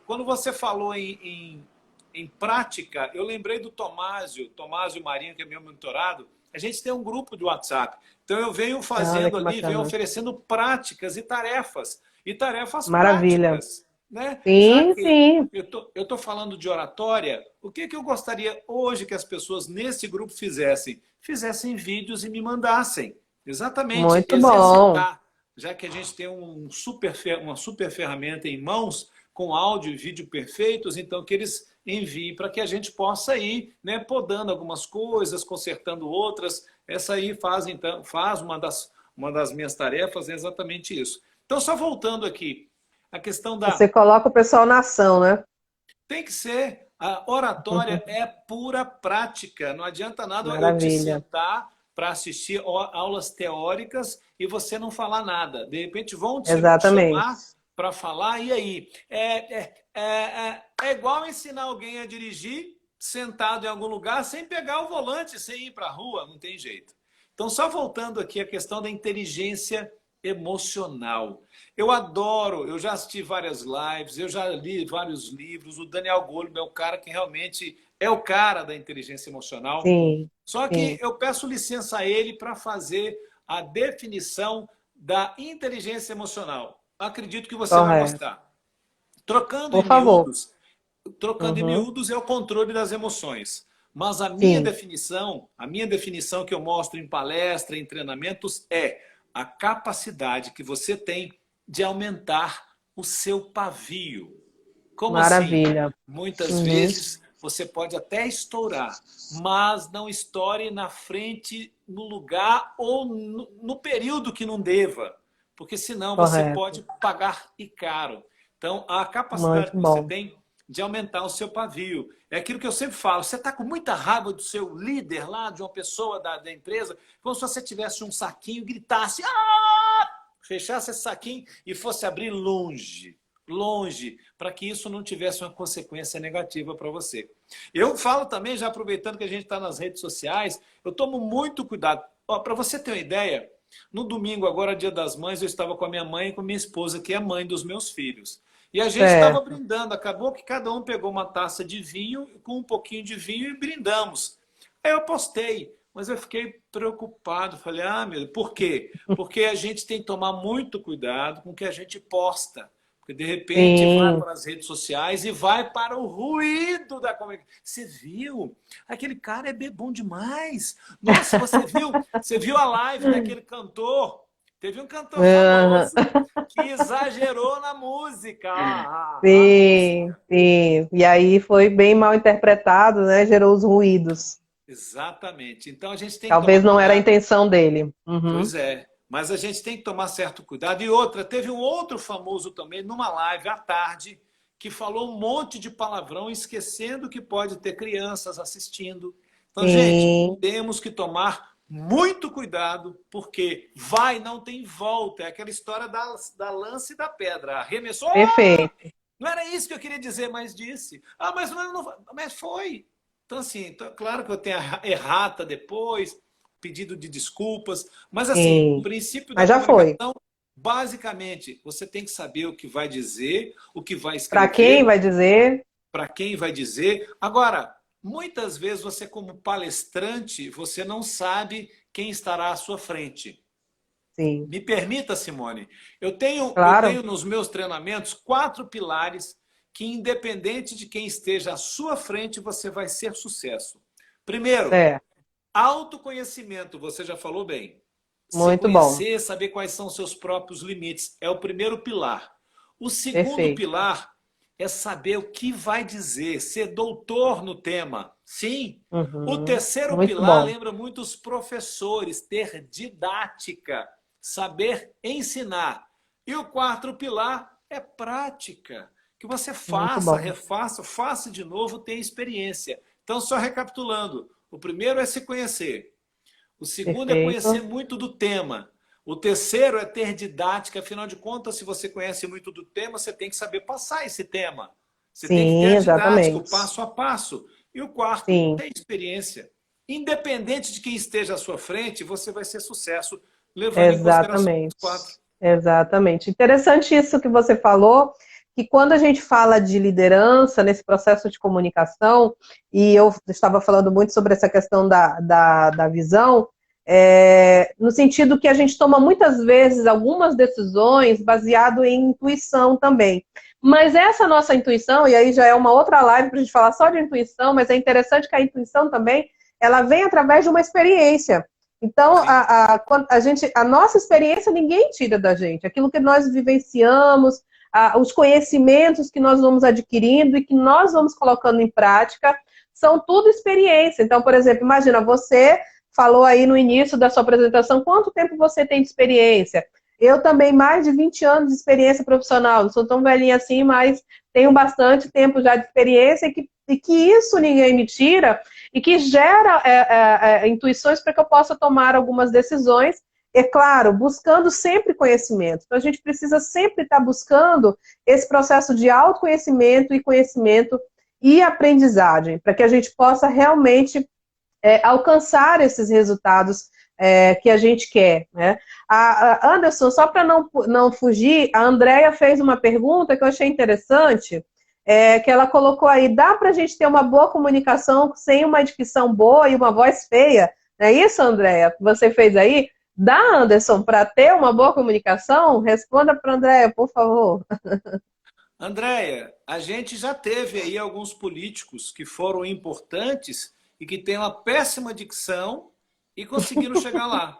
[SPEAKER 2] quando você falou em em prática, eu lembrei do Tomásio Marinho, que é meu mentorado. A gente tem um grupo de WhatsApp. Então, eu venho
[SPEAKER 1] Olha
[SPEAKER 2] fazendo
[SPEAKER 1] que
[SPEAKER 2] ali, venho
[SPEAKER 1] bacana.
[SPEAKER 2] oferecendo práticas e tarefas
[SPEAKER 1] Maravilha.
[SPEAKER 2] práticas, né? Já
[SPEAKER 1] Sim,
[SPEAKER 2] que
[SPEAKER 1] sim.
[SPEAKER 2] eu tô falando de oratória, o que eu gostaria hoje que as pessoas nesse grupo fizessem? Fizessem vídeos e me mandassem. Exatamente,
[SPEAKER 1] Muito bom.
[SPEAKER 2] exercitar. Já que a gente tem uma super ferramenta em mãos, com áudio e vídeo perfeitos, então que eles enviem para que a gente possa ir, né, podando algumas coisas, consertando outras. Essa aí faz uma das minhas tarefas é exatamente isso. Então, só voltando aqui, a questão
[SPEAKER 1] Você
[SPEAKER 2] da
[SPEAKER 1] coloca o pessoal na ação, né?
[SPEAKER 2] tem que ser. A oratória é pura prática. Não adianta nada eu te
[SPEAKER 1] Maravilha.
[SPEAKER 2] sentar para assistir aulas teóricas e você não falar nada. De repente vão te
[SPEAKER 1] Exatamente.
[SPEAKER 2] chamar para falar, e aí? É igual ensinar alguém a dirigir sentado em algum lugar sem pegar o volante, sem ir para a rua, não tem jeito. Então, só voltando aqui à questão da inteligência emocional. Eu adoro, eu já assisti várias lives, eu já li vários livros. O Daniel Goleman é o cara que realmente é o cara da inteligência emocional.
[SPEAKER 1] Sim,
[SPEAKER 2] Só que
[SPEAKER 1] sim.
[SPEAKER 2] eu peço licença a ele para fazer a definição da inteligência emocional. Acredito que você vai
[SPEAKER 1] Correto.
[SPEAKER 2] gostar. Trocando
[SPEAKER 1] Por
[SPEAKER 2] em
[SPEAKER 1] favor.
[SPEAKER 2] miúdos, trocando em
[SPEAKER 1] Uhum.
[SPEAKER 2] miúdos é o controle das emoções. Mas
[SPEAKER 1] Sim,
[SPEAKER 2] a minha definição que eu mostro em palestra, em treinamentos, é a capacidade que você tem de aumentar o seu pavio. Como assim?
[SPEAKER 1] maravilha.
[SPEAKER 2] Muitas
[SPEAKER 1] Uhum.
[SPEAKER 2] vezes você pode até estourar, mas não estoure na frente, no lugar ou no período que não deva, porque senão você
[SPEAKER 1] Correto.
[SPEAKER 2] pode pagar e caro. Então, a
[SPEAKER 1] Muito
[SPEAKER 2] capacidade que você
[SPEAKER 1] bom.
[SPEAKER 2] tem de aumentar o seu pavio. É aquilo que eu sempre falo, você está com muita raiva do seu líder lá, de uma pessoa da empresa, como se você tivesse um saquinho e gritasse, fechasse esse saquinho e fosse abrir longe, longe, para que isso não tivesse uma consequência negativa para você. Eu falo também, já aproveitando que a gente está nas redes sociais, eu tomo muito cuidado. Para você ter uma ideia, no domingo, agora, Dia das Mães, eu estava com a minha mãe e com a minha esposa, que é a mãe dos meus filhos. E a gente estava
[SPEAKER 1] Certo.
[SPEAKER 2] brindando, acabou que cada um pegou uma taça de vinho, com um pouquinho de vinho e brindamos. Aí eu postei, mas eu fiquei preocupado. Falei, meu Deus, por quê? Porque a gente tem que tomar muito cuidado com o que a gente posta. Porque de repente vai
[SPEAKER 1] Sim.
[SPEAKER 2] para as redes sociais e vai para o ruído da comunicação. Você viu? Aquele cara é bebum demais. Nossa, você viu a live daquele cantor? Teve um cantor
[SPEAKER 1] Aham.
[SPEAKER 2] famoso que exagerou na música. A
[SPEAKER 1] Sim,
[SPEAKER 2] música.
[SPEAKER 1] sim. E aí foi bem mal interpretado, né? Gerou os ruídos.
[SPEAKER 2] Exatamente. Então a gente tem que tomar
[SPEAKER 1] Talvez não era a
[SPEAKER 2] cuidado.
[SPEAKER 1] intenção dele. Uhum.
[SPEAKER 2] Pois é. Mas a gente tem que tomar certo cuidado. E outra, teve um outro famoso também, numa live à tarde, que falou um monte de palavrão, esquecendo que pode ter crianças assistindo. Então, gente,
[SPEAKER 1] Sim,
[SPEAKER 2] temos que tomar muito cuidado, porque vai, não tem volta. É aquela história da lança e da pedra. Arremessou,
[SPEAKER 1] perfeito.
[SPEAKER 2] não era isso que eu queria dizer, mas disse. Mas mas foi. Então, assim, claro que eu tenho a errata depois, pedido de desculpas, mas, assim, o
[SPEAKER 1] Sim.
[SPEAKER 2] princípio da
[SPEAKER 1] Mas já foi.
[SPEAKER 2] comunicação, basicamente, você tem que saber o que vai dizer, o que vai
[SPEAKER 1] Para quem
[SPEAKER 2] escrever,
[SPEAKER 1] vai dizer?
[SPEAKER 2] para quem vai dizer. Agora, muitas vezes você, como palestrante, você não sabe quem estará à sua frente.
[SPEAKER 1] Sim.
[SPEAKER 2] Me permita, Simone, eu tenho
[SPEAKER 1] Claro.
[SPEAKER 2] nos meus treinamentos 4 pilares que, independente de quem esteja à sua frente, você vai ser sucesso. Primeiro,
[SPEAKER 1] Certo.
[SPEAKER 2] autoconhecimento, você já falou bem. Se
[SPEAKER 1] Muito bom.
[SPEAKER 2] conhecer, saber quais são os seus próprios limites, é o primeiro pilar. O segundo
[SPEAKER 1] Perfeito.
[SPEAKER 2] pilar é saber o que vai dizer, ser doutor no tema. Sim. O
[SPEAKER 1] Uhum.
[SPEAKER 2] terceiro
[SPEAKER 1] Muito
[SPEAKER 2] pilar
[SPEAKER 1] bom.
[SPEAKER 2] lembra muito os professores, ter didática, saber ensinar. E o quarto pilar é prática, que você
[SPEAKER 1] Muito
[SPEAKER 2] faça,
[SPEAKER 1] bom.
[SPEAKER 2] refaça, faça de novo, tenha experiência. Então, só recapitulando, o primeiro é se conhecer. O segundo é conhecer
[SPEAKER 1] Perfeito.
[SPEAKER 2] muito do tema. O terceiro é ter didática. Afinal de contas, se você conhece muito do tema, você tem que saber passar esse tema. Você tem que ter
[SPEAKER 1] Sim,
[SPEAKER 2] a didática, o
[SPEAKER 1] exatamente.
[SPEAKER 2] passo a passo. E o quarto,
[SPEAKER 1] Sim,
[SPEAKER 2] ter experiência. Independente de quem esteja à sua frente, você vai ser sucesso, levando em consideração os quatro.
[SPEAKER 1] exatamente. Exatamente. Interessante isso que você falou, que quando a gente fala de liderança nesse processo de comunicação, e eu estava falando muito sobre essa questão da visão, no sentido que a gente toma muitas vezes algumas decisões baseado em intuição também. Mas essa nossa intuição, e aí já é uma outra live para a gente falar só de intuição, mas é interessante que a intuição também, ela vem através de uma experiência. Então, a nossa experiência ninguém tira da gente. Aquilo que nós vivenciamos, os conhecimentos que nós vamos adquirindo e que nós vamos colocando em prática, são tudo experiência. Então, por exemplo, imagina, você falou aí no início da sua apresentação, quanto tempo você tem de experiência? Eu também, mais de 20 anos de experiência profissional, não sou tão velhinha assim, mas tenho bastante tempo já de experiência e que isso ninguém me tira e que gera intuições para que eu possa tomar algumas decisões, é claro, buscando sempre conhecimento. Então, a gente precisa sempre estar buscando esse processo de autoconhecimento e conhecimento e aprendizagem, para que a gente possa realmente alcançar esses resultados que a gente quer, né? Anderson, só para não fugir, a Andrea fez uma pergunta que eu achei interessante, que ela colocou aí, dá para a gente ter uma boa comunicação sem uma dicção boa e uma voz feia? Não é isso, Andrea, que você fez aí? Dá, Anderson, para ter uma boa comunicação? Responda para a Andrea, por favor.
[SPEAKER 2] Andréia, a gente já teve aí alguns políticos que foram importantes e que têm uma péssima dicção e conseguiram chegar lá.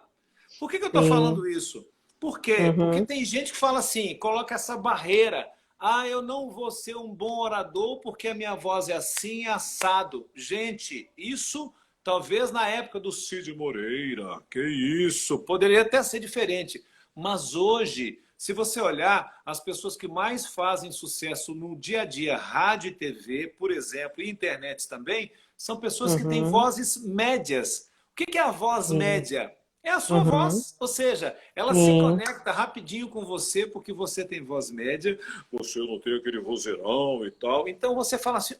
[SPEAKER 2] Por que eu estou falando isso? Por quê? Porque tem gente que fala assim, coloca essa barreira. Eu não vou ser um bom orador porque a minha voz é assim, assado. Gente, isso talvez na época do Cid Moreira, que isso, poderia até ser diferente. Mas hoje, se você olhar, as pessoas que mais fazem sucesso no dia a dia, rádio e TV, por exemplo, e internet também, são pessoas que têm vozes médias. O que é a voz média? É a sua voz, ou seja, ela se conecta rapidinho com você porque você tem voz média, você não tem aquele vozeirão e tal. Então você fala assim,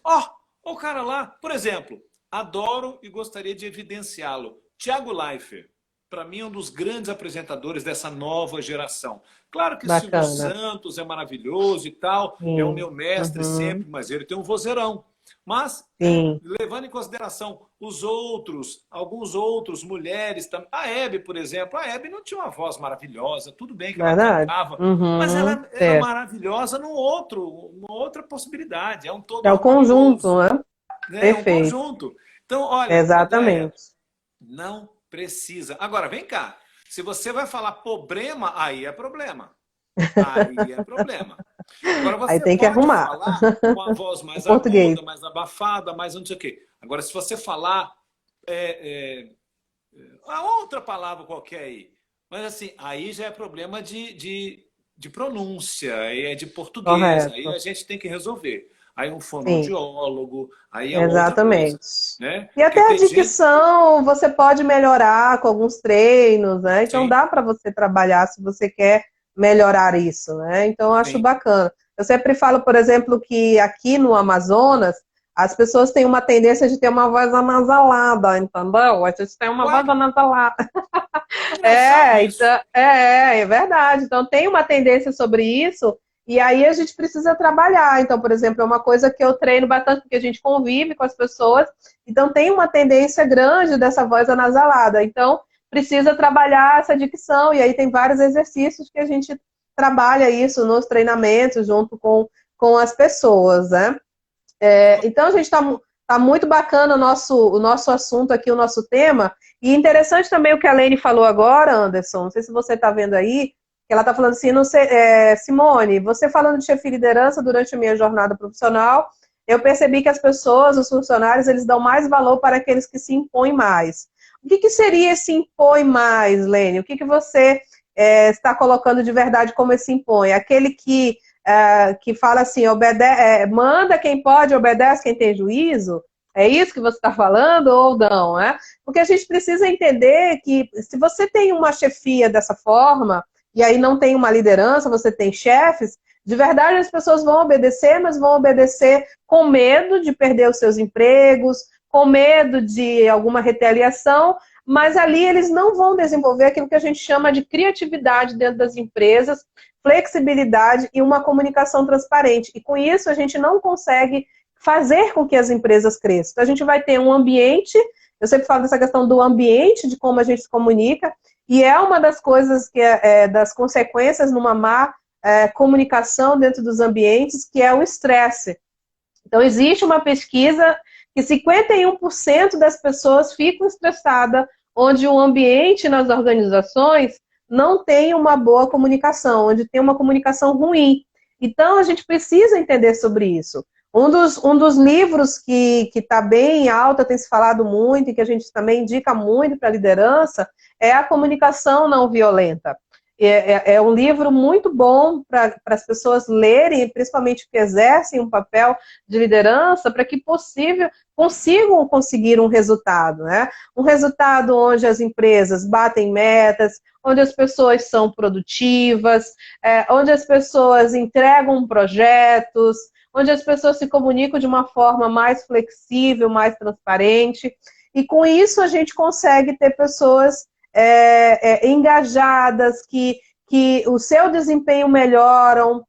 [SPEAKER 2] o cara lá, por exemplo, adoro e gostaria de evidenciá-lo, Thiago Leifert. Para mim, é um dos grandes apresentadores dessa nova geração. Claro que Silvio Santos é maravilhoso e tal, é o meu mestre sempre, mas ele tem um vozeirão. Mas, levando em consideração os outros, alguns outros, mulheres, a Hebe, por exemplo, a Hebe não tinha uma voz maravilhosa, tudo bem que ela cantava, mas ela era maravilhosa numa outra possibilidade, é um todo
[SPEAKER 1] é o conjunto, né?
[SPEAKER 2] É um conjunto. Então, olha,
[SPEAKER 1] exatamente.
[SPEAKER 2] Andréia, não precisa. Agora, vem cá, se você vai falar problema, aí é problema. Aí é problema. Agora você
[SPEAKER 1] aí tem que
[SPEAKER 2] pode
[SPEAKER 1] arrumar.
[SPEAKER 2] falar com a voz mais aguda, mais abafada, mais não sei o quê. Agora, se você falar a outra palavra qualquer aí, mas assim, aí já é problema de pronúncia, aí é de português,
[SPEAKER 1] correto.
[SPEAKER 2] aí a gente tem que resolver. Aí um fonoaudiólogo, aí é
[SPEAKER 1] exatamente.
[SPEAKER 2] outra coisa, né?
[SPEAKER 1] E até a dicção você pode melhorar com alguns treinos, né? Então dá para você trabalhar se você quer melhorar isso, né? Então eu acho bacana. Eu sempre falo, por exemplo, que aqui no Amazonas as pessoas têm uma tendência de ter uma voz anasalada, entendeu? A gente tem uma voz anasalada. É verdade. Então tem uma tendência sobre isso. E aí a gente precisa trabalhar. Então, por exemplo, é uma coisa que eu treino bastante, porque a gente convive com as pessoas. Então, tem uma tendência grande dessa voz anasalada. Então, precisa trabalhar essa dicção. E aí tem vários exercícios que a gente trabalha isso nos treinamentos, junto com as pessoas, né? Então, gente, tá muito bacana o nosso assunto aqui, o nosso tema. E interessante também o que a Lene falou agora, Anderson. Não sei se você está vendo aí. Ela está falando assim, Simone, você falando de chefia e liderança durante a minha jornada profissional, eu percebi que as pessoas, os funcionários, eles dão mais valor para aqueles que se impõem mais. O que seria esse impõe mais, Lene? O que você está colocando de verdade como esse impõe? Aquele que fala assim, manda quem pode, obedece quem tem juízo? É isso que você está falando ou não? Porque a gente precisa entender que se você tem uma chefia dessa forma, e aí não tem uma liderança, você tem chefes, de verdade as pessoas vão obedecer, mas vão obedecer com medo de perder os seus empregos, com medo de alguma retaliação, mas ali eles não vão desenvolver aquilo que a gente chama de criatividade dentro das empresas, flexibilidade e uma comunicação transparente. E com isso a gente não consegue fazer com que as empresas cresçam. Então a gente vai ter um ambiente, eu sempre falo dessa questão do ambiente, de como a gente se comunica, e é uma das coisas que das consequências numa má comunicação dentro dos ambientes, que é o estresse. Então existe uma pesquisa que 51% das pessoas ficam estressadas, onde o ambiente nas organizações não tem uma boa comunicação, onde tem uma comunicação ruim. Então, a gente precisa entender sobre isso. Um dos livros que está bem em alta, tem se falado muito, e que a gente também indica muito para a liderança, é A Comunicação Não Violenta. É um livro muito bom para as pessoas lerem, principalmente que exercem um papel de liderança, para que consigam conseguir um resultado, né? Um resultado onde as empresas batem metas, onde as pessoas são produtivas, onde as pessoas entregam projetos, onde as pessoas se comunicam de uma forma mais flexível, mais transparente, e com isso a gente consegue ter pessoas engajadas, que o seu desempenho melhoram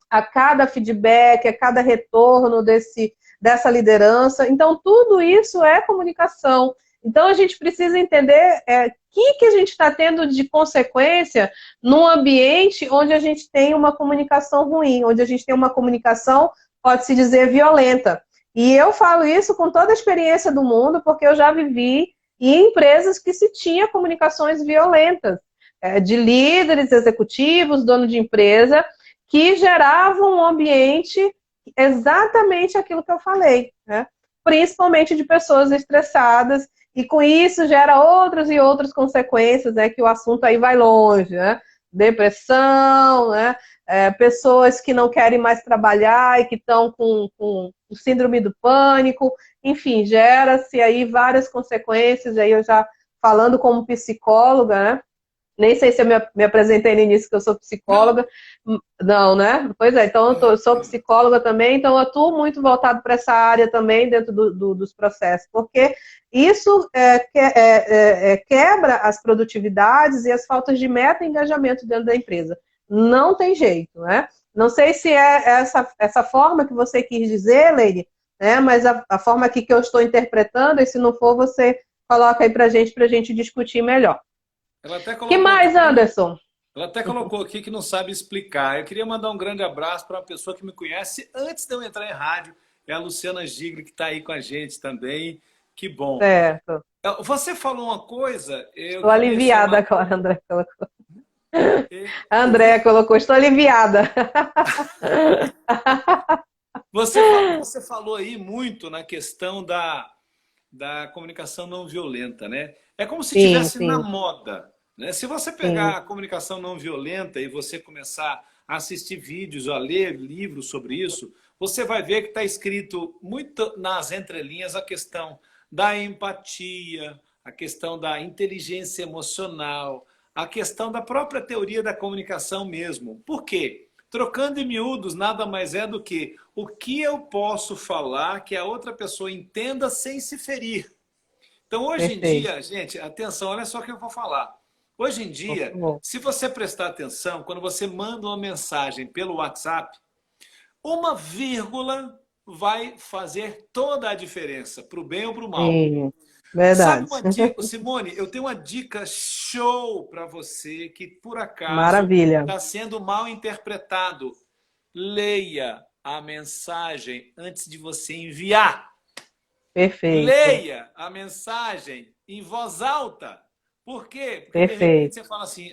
[SPEAKER 1] a cada feedback, a cada retorno dessa liderança. Então, tudo isso é comunicação. Então, a gente precisa entender que a gente está tendo de consequência num ambiente onde a gente tem uma comunicação ruim, onde a gente tem uma comunicação, pode-se dizer, violenta. E eu falo isso com toda a experiência do mundo, porque eu já vivi em empresas que se tinha comunicações violentas, de líderes executivos, dono de empresa, que geravam um ambiente exatamente aquilo que eu falei, né? Principalmente de pessoas estressadas, e com isso gera outras e outras consequências, né? Que o assunto aí vai longe, né? Depressão, né? Pessoas que não querem mais trabalhar e que estão com o síndrome do pânico, enfim, gera-se aí várias consequências, aí eu já falando como psicóloga, né? Nem sei se eu me apresentei no início que eu sou psicóloga. Não, né? Pois é, então eu sou psicóloga também, então eu atuo muito voltado para essa área também dentro dos processos, porque isso quebra as produtividades e as faltas de meta e engajamento dentro da empresa. Não tem jeito, né? Não sei se é essa forma que você quis dizer, Leire, né? Mas a forma aqui que eu estou interpretando, e se não for, você coloca aí para a gente discutir melhor.
[SPEAKER 2] Ela até
[SPEAKER 1] Que
[SPEAKER 2] colocou
[SPEAKER 1] mais,
[SPEAKER 2] aqui,
[SPEAKER 1] Anderson?
[SPEAKER 2] ela até colocou aqui que não sabe explicar. Eu queria mandar um grande abraço para uma pessoa que me conhece antes de eu entrar em rádio. É a Luciana Gigli, que está aí com a gente também. Que bom.
[SPEAKER 1] Certo.
[SPEAKER 2] Você falou uma coisa, eu
[SPEAKER 1] Estou
[SPEAKER 2] queria
[SPEAKER 1] aliviada
[SPEAKER 2] chamar.
[SPEAKER 1] agora, André colocou. André colocou, estou aliviada.
[SPEAKER 2] Você falou aí muito na questão da comunicação não violenta, né? É como se
[SPEAKER 1] Sim,
[SPEAKER 2] estivesse na
[SPEAKER 1] sim,
[SPEAKER 2] moda, né? Se você pegar
[SPEAKER 1] sim.
[SPEAKER 2] a comunicação não violenta e você começar a assistir vídeos, a ler livros sobre isso, você vai ver que está escrito muito nas entrelinhas a questão da empatia, a questão da inteligência emocional, a questão da própria teoria da comunicação mesmo. Por quê? Trocando em miúdos, nada mais é do que o que eu posso falar que a outra pessoa entenda sem se ferir. Então, hoje em
[SPEAKER 1] Perfeito.
[SPEAKER 2] dia, gente, atenção, olha só o que eu vou falar. Hoje em
[SPEAKER 1] Por
[SPEAKER 2] dia,
[SPEAKER 1] favor.
[SPEAKER 2] se você prestar atenção, quando você manda uma mensagem pelo WhatsApp, uma vírgula vai fazer toda a diferença, para o bem ou para o mal.
[SPEAKER 1] Sim,
[SPEAKER 2] Sabe
[SPEAKER 1] verdade.
[SPEAKER 2] uma dica, Simone? Eu tenho uma dica show para você que, por acaso,
[SPEAKER 1] Maravilha.
[SPEAKER 2] está sendo mal interpretado. Leia a mensagem antes de você enviar.
[SPEAKER 1] Perfeito.
[SPEAKER 2] Leia a mensagem em voz alta. Por quê? Porque de repente
[SPEAKER 1] Perfeito.
[SPEAKER 2] você fala assim: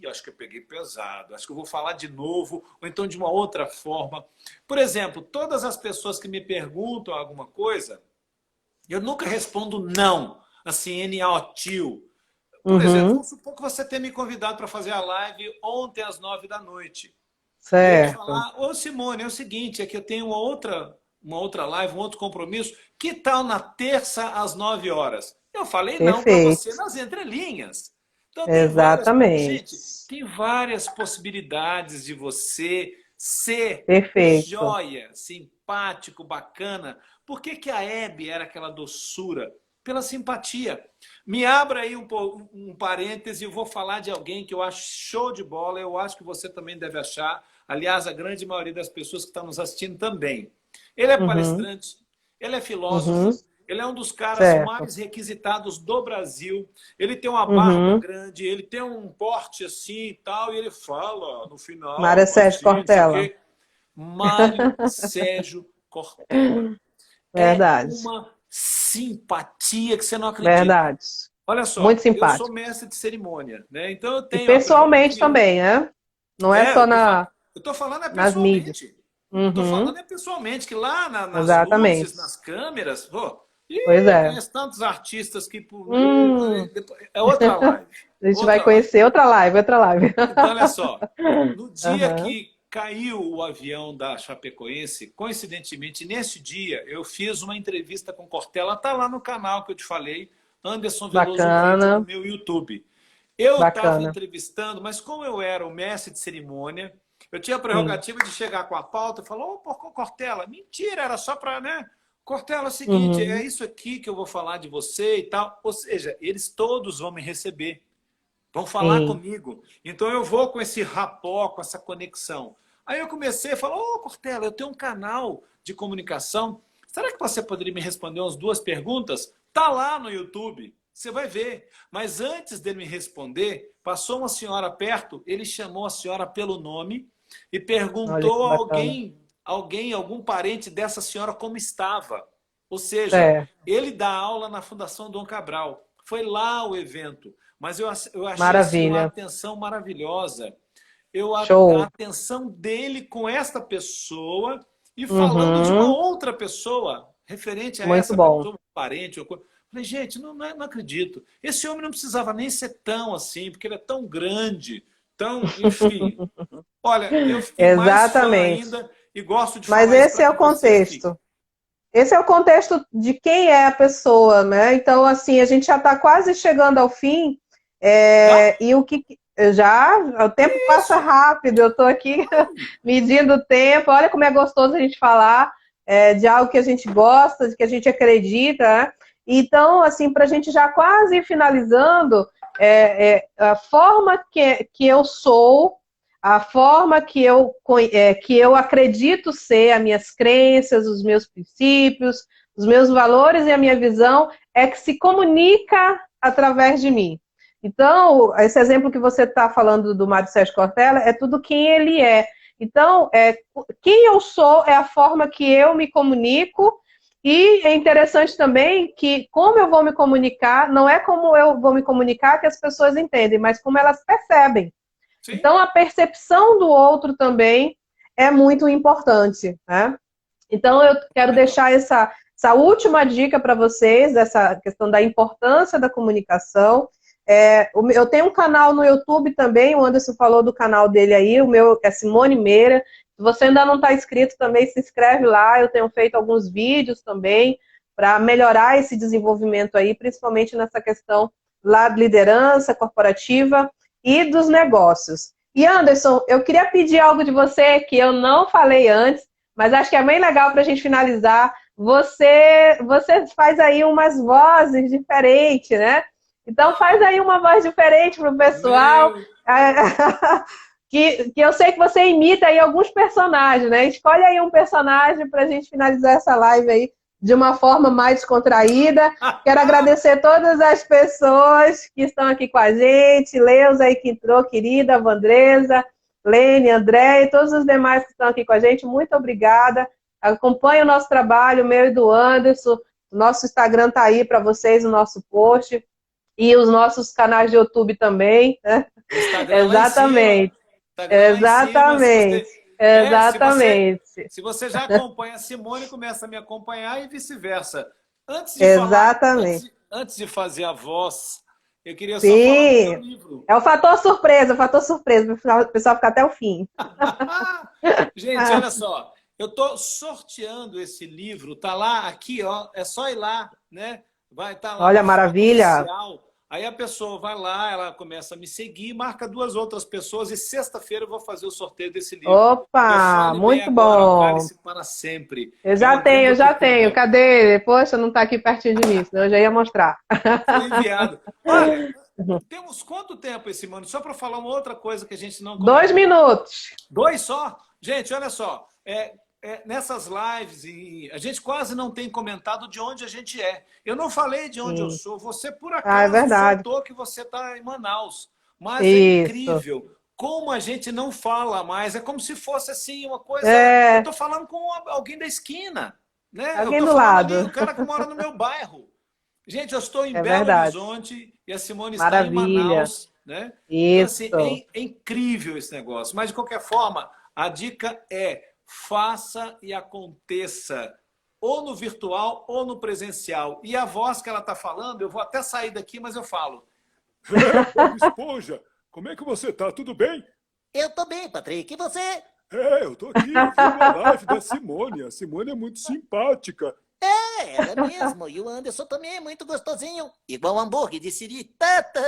[SPEAKER 2] acho que eu peguei pesado, acho que eu vou falar de novo, ou então de uma outra forma. Por exemplo, todas as pessoas que me perguntam alguma coisa, eu nunca respondo não, assim, tio. Por exemplo,
[SPEAKER 1] Uhum.
[SPEAKER 2] vamos supor que você tenha me convidado para fazer a live ontem às 9 da noite. E eu te
[SPEAKER 1] Certo.
[SPEAKER 2] falar, ô Simone, é o seguinte, é que eu tenho uma outra live, um outro compromisso. Que tal na terça às 9 horas? Eu falei não para você
[SPEAKER 1] Perfeito.
[SPEAKER 2] nas entrelinhas. Então
[SPEAKER 1] Exatamente.
[SPEAKER 2] gente, tem várias possibilidades de você ser
[SPEAKER 1] Perfeito.
[SPEAKER 2] joia, simpático, bacana. Por que que a Hebe era aquela doçura? Pela simpatia. Me abra aí um parêntese, eu vou falar de alguém que eu acho show de bola, eu acho que você também deve achar, aliás, a grande maioria das pessoas que estão nos assistindo também. Ele é
[SPEAKER 1] Uhum,
[SPEAKER 2] palestrante, ele é
[SPEAKER 1] uhum,
[SPEAKER 2] filósofo, ele é um dos caras
[SPEAKER 1] certo.
[SPEAKER 2] mais requisitados do Brasil, ele tem uma barba
[SPEAKER 1] Uhum.
[SPEAKER 2] grande, ele tem um porte assim e tal, e ele fala no
[SPEAKER 1] Mário
[SPEAKER 2] final,
[SPEAKER 1] Sérgio
[SPEAKER 2] assim, não sei o
[SPEAKER 1] Cortella.
[SPEAKER 2] quê. Mário Sérgio Cortella. É
[SPEAKER 1] Verdade,
[SPEAKER 2] uma simpatia que você não acredita.
[SPEAKER 1] verdade.
[SPEAKER 2] Olha
[SPEAKER 1] Muito
[SPEAKER 2] só, eu sou
[SPEAKER 1] simpático.
[SPEAKER 2] mestre de cerimônia, né? Então eu
[SPEAKER 1] E
[SPEAKER 2] tenho a
[SPEAKER 1] pessoalmente
[SPEAKER 2] prerrogativa.
[SPEAKER 1] também, né? Não é
[SPEAKER 2] É,
[SPEAKER 1] só
[SPEAKER 2] eu tô falando
[SPEAKER 1] nas mídias.
[SPEAKER 2] pessoalmente. Tô
[SPEAKER 1] Uhum,
[SPEAKER 2] falando pessoalmente, que lá nas luzes,
[SPEAKER 1] exatamente.
[SPEAKER 2] nas câmeras, pô,
[SPEAKER 1] Pois
[SPEAKER 2] eu
[SPEAKER 1] é.
[SPEAKER 2] conheço tantos artistas que
[SPEAKER 1] Hum,
[SPEAKER 2] é outra live.
[SPEAKER 1] a gente vai
[SPEAKER 2] Outra live.
[SPEAKER 1] conhecer outra live, outra live.
[SPEAKER 2] Então, olha só, no dia
[SPEAKER 1] Aham,
[SPEAKER 2] que caiu o avião da Chapecoense, coincidentemente, nesse dia, eu fiz uma entrevista com Cortella, tá lá no canal que eu te falei, Anderson Veloso Vídeo, no
[SPEAKER 1] bacana,
[SPEAKER 2] meu YouTube. Eu estava
[SPEAKER 1] bacana.
[SPEAKER 2] entrevistando, mas como eu era o mestre de cerimônia, eu tinha a
[SPEAKER 1] Sim.
[SPEAKER 2] prerrogativa de chegar com a pauta e falar, ô, Cortella, mentira, era só para, né? Cortella, é o seguinte, é
[SPEAKER 1] Uhum,
[SPEAKER 2] isso aqui que eu vou falar de você e tal. Ou seja, eles todos vão me receber. Vão falar
[SPEAKER 1] sim.
[SPEAKER 2] comigo. Então eu vou com esse rapó, com essa conexão. Aí eu comecei a falar, ô Cortella, eu tenho um canal de comunicação. Será que você poderia me responder umas duas perguntas? Tá lá no YouTube, você vai ver. Mas antes dele me responder, passou uma senhora perto, ele chamou a senhora pelo nome e
[SPEAKER 1] Olha
[SPEAKER 2] perguntou
[SPEAKER 1] que
[SPEAKER 2] a
[SPEAKER 1] bacana.
[SPEAKER 2] algum parente dessa senhora como estava. Ou seja,
[SPEAKER 1] É,
[SPEAKER 2] ele dá aula na Fundação Dom Cabral. Foi lá o evento. Mas eu achei assim uma
[SPEAKER 1] maravilha.
[SPEAKER 2] atenção maravilhosa. A
[SPEAKER 1] Show.
[SPEAKER 2] atenção dele com esta pessoa e falando de uma
[SPEAKER 1] Uhum,
[SPEAKER 2] outra pessoa referente a
[SPEAKER 1] muito
[SPEAKER 2] essa
[SPEAKER 1] bom.
[SPEAKER 2] pessoa, parente. Falei, gente, não acredito. Esse homem não precisava nem ser tão assim, porque ele é tão grande, tão, enfim. Olha, eu fiquei mais fã
[SPEAKER 1] Exatamente.
[SPEAKER 2] ainda e gosto de
[SPEAKER 1] Mas
[SPEAKER 2] falar isso
[SPEAKER 1] esse
[SPEAKER 2] para
[SPEAKER 1] é
[SPEAKER 2] que
[SPEAKER 1] o
[SPEAKER 2] você fique.
[SPEAKER 1] contexto. Esse é o contexto de quem é a pessoa, né? Então, assim, a gente já está quase chegando ao fim,
[SPEAKER 2] Já?
[SPEAKER 1] e o que já o
[SPEAKER 2] Que
[SPEAKER 1] tempo passa
[SPEAKER 2] isso?
[SPEAKER 1] rápido. Eu estou aqui medindo o tempo. Olha como é gostoso a gente falar de algo que a gente gosta, de que a gente acredita, né? Então, assim, para a gente já quase ir finalizando, a forma que eu sou, a forma que eu acredito ser, as minhas crenças, os meus princípios, os meus valores e a minha visão é que se comunica através de mim. Então, esse exemplo que você está falando do Mário Sérgio Cortella é tudo quem ele é. Então, quem eu sou é a forma que eu me comunico, e é interessante também que como eu vou me comunicar, não é como eu vou me comunicar que as pessoas entendem, mas como elas percebem.
[SPEAKER 2] Sim.
[SPEAKER 1] Então, a percepção do outro também é muito importante, né? Então, eu quero
[SPEAKER 2] Então,
[SPEAKER 1] deixar essa última dica para vocês, essa questão da importância da comunicação. Eu tenho um canal no YouTube também, o Anderson falou do canal dele aí, o meu é Simone Meira. Se você ainda não está inscrito também, se inscreve lá. Eu tenho feito alguns vídeos também para melhorar esse desenvolvimento aí, principalmente nessa questão lá de liderança corporativa e dos negócios. E Anderson, eu queria pedir algo de você que eu não falei antes, mas acho que é bem legal para a gente finalizar. Você faz aí umas vozes diferentes, né? Então faz aí uma voz diferente para o pessoal.
[SPEAKER 2] meu
[SPEAKER 1] Que eu sei que você imita aí alguns personagens, né? Escolhe aí um personagem para a gente finalizar essa live aí de uma forma mais descontraída. Quero agradecer todas as pessoas que estão aqui com a gente, Leusa aí que entrou, querida, Vandresa, Lene, André e todos os demais que estão aqui com a gente. Muito obrigada. Acompanhe o nosso trabalho, o meu e do Anderson. O nosso Instagram está aí para vocês, o nosso post. E os nossos canais de YouTube também, né?
[SPEAKER 2] Instagram lá em cima.
[SPEAKER 1] Exatamente.
[SPEAKER 2] Instagram lá em cima.
[SPEAKER 1] Exatamente.
[SPEAKER 2] É, se você,
[SPEAKER 1] Exatamente.
[SPEAKER 2] se você já acompanha a Simone, começa a me acompanhar e vice-versa. Antes de falar,
[SPEAKER 1] Exatamente.
[SPEAKER 2] antes de fazer a voz, eu queria só falar do meu
[SPEAKER 1] Sim.
[SPEAKER 2] livro.
[SPEAKER 1] É o fator surpresa, para o pessoal ficar até o fim.
[SPEAKER 2] Gente, olha só, eu estou sorteando esse livro, tá lá, aqui, ó, é só ir lá, né? Vai estar lá
[SPEAKER 1] Olha,
[SPEAKER 2] uma foto
[SPEAKER 1] maravilha.
[SPEAKER 2] oficial. Aí a pessoa vai lá, ela começa a me seguir, marca 2 outras pessoas e sexta-feira eu vou fazer o sorteio desse livro. Eu
[SPEAKER 1] Opa,
[SPEAKER 2] falo bem
[SPEAKER 1] muito
[SPEAKER 2] agora, o
[SPEAKER 1] bom.
[SPEAKER 2] Cálice para Sempre.
[SPEAKER 1] Eu
[SPEAKER 2] É uma grande
[SPEAKER 1] eu já tenho.
[SPEAKER 2] oportunidade.
[SPEAKER 1] Cadê? Poxa, não está aqui pertinho de mim, senão eu já ia mostrar.
[SPEAKER 2] Foi enviado. Olha, temos quanto tempo esse mano? Só para falar uma outra coisa que a gente não
[SPEAKER 1] 2
[SPEAKER 2] comentou.
[SPEAKER 1] minutos.
[SPEAKER 2] 2 só? Gente, olha só. Nessas lives, a gente quase não tem comentado de onde a gente é. Eu não falei de onde eu
[SPEAKER 1] Sim.
[SPEAKER 2] sou. Você, por
[SPEAKER 1] Ah, é
[SPEAKER 2] acaso,
[SPEAKER 1] verdade.
[SPEAKER 2] soltou que você está em Manaus. Mas é
[SPEAKER 1] Isso.
[SPEAKER 2] incrível como a gente não fala mais. É como se fosse assim uma coisa. Eu
[SPEAKER 1] É,
[SPEAKER 2] estou falando com alguém da esquina, né? Eu
[SPEAKER 1] alguém
[SPEAKER 2] estou
[SPEAKER 1] do
[SPEAKER 2] falando ali,
[SPEAKER 1] lado.
[SPEAKER 2] o cara que mora no meu bairro. Gente, eu estou em
[SPEAKER 1] É
[SPEAKER 2] Belo
[SPEAKER 1] verdade.
[SPEAKER 2] Horizonte e a Simone está em
[SPEAKER 1] Maravilha.
[SPEAKER 2] Manaus, né? Então, assim,
[SPEAKER 1] Isso.
[SPEAKER 2] é incrível esse negócio. Mas, de qualquer forma, a dica é faça e aconteça, ou no virtual ou no presencial. E a voz que ela está falando, eu vou até sair daqui, mas eu falo.
[SPEAKER 3] Bob Esponja, como é que você tá? Tudo bem?
[SPEAKER 4] Eu tô bem, Patrick. E você?
[SPEAKER 3] Eu tô aqui vendo a live da Simone. A Simone é muito simpática.
[SPEAKER 4] Ela mesmo. E o Anderson também é muito gostosinho. Igual hambúrguer de Siri. Tata.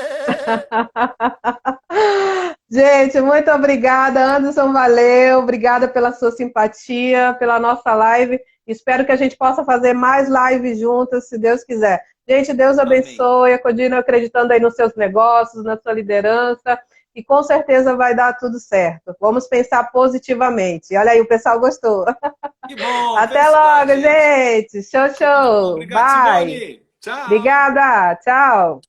[SPEAKER 1] Gente, muito obrigada, Anderson, valeu. Obrigada pela sua simpatia, pela nossa live. Espero que a gente possa fazer mais lives juntas, se Deus quiser. Gente, Deus
[SPEAKER 2] Amém.
[SPEAKER 1] abençoe, continue acreditando aí nos seus negócios, na sua liderança, e com certeza vai dar tudo certo. Vamos pensar positivamente. Olha aí, o pessoal gostou.
[SPEAKER 2] Que bom,
[SPEAKER 1] Até logo,
[SPEAKER 2] felicidade, gente.
[SPEAKER 1] gente. Show,
[SPEAKER 2] Tudo de bom.
[SPEAKER 1] show.
[SPEAKER 2] Obrigado,
[SPEAKER 1] Bye.
[SPEAKER 2] Simone. Tchau.
[SPEAKER 1] Obrigada. Tchau.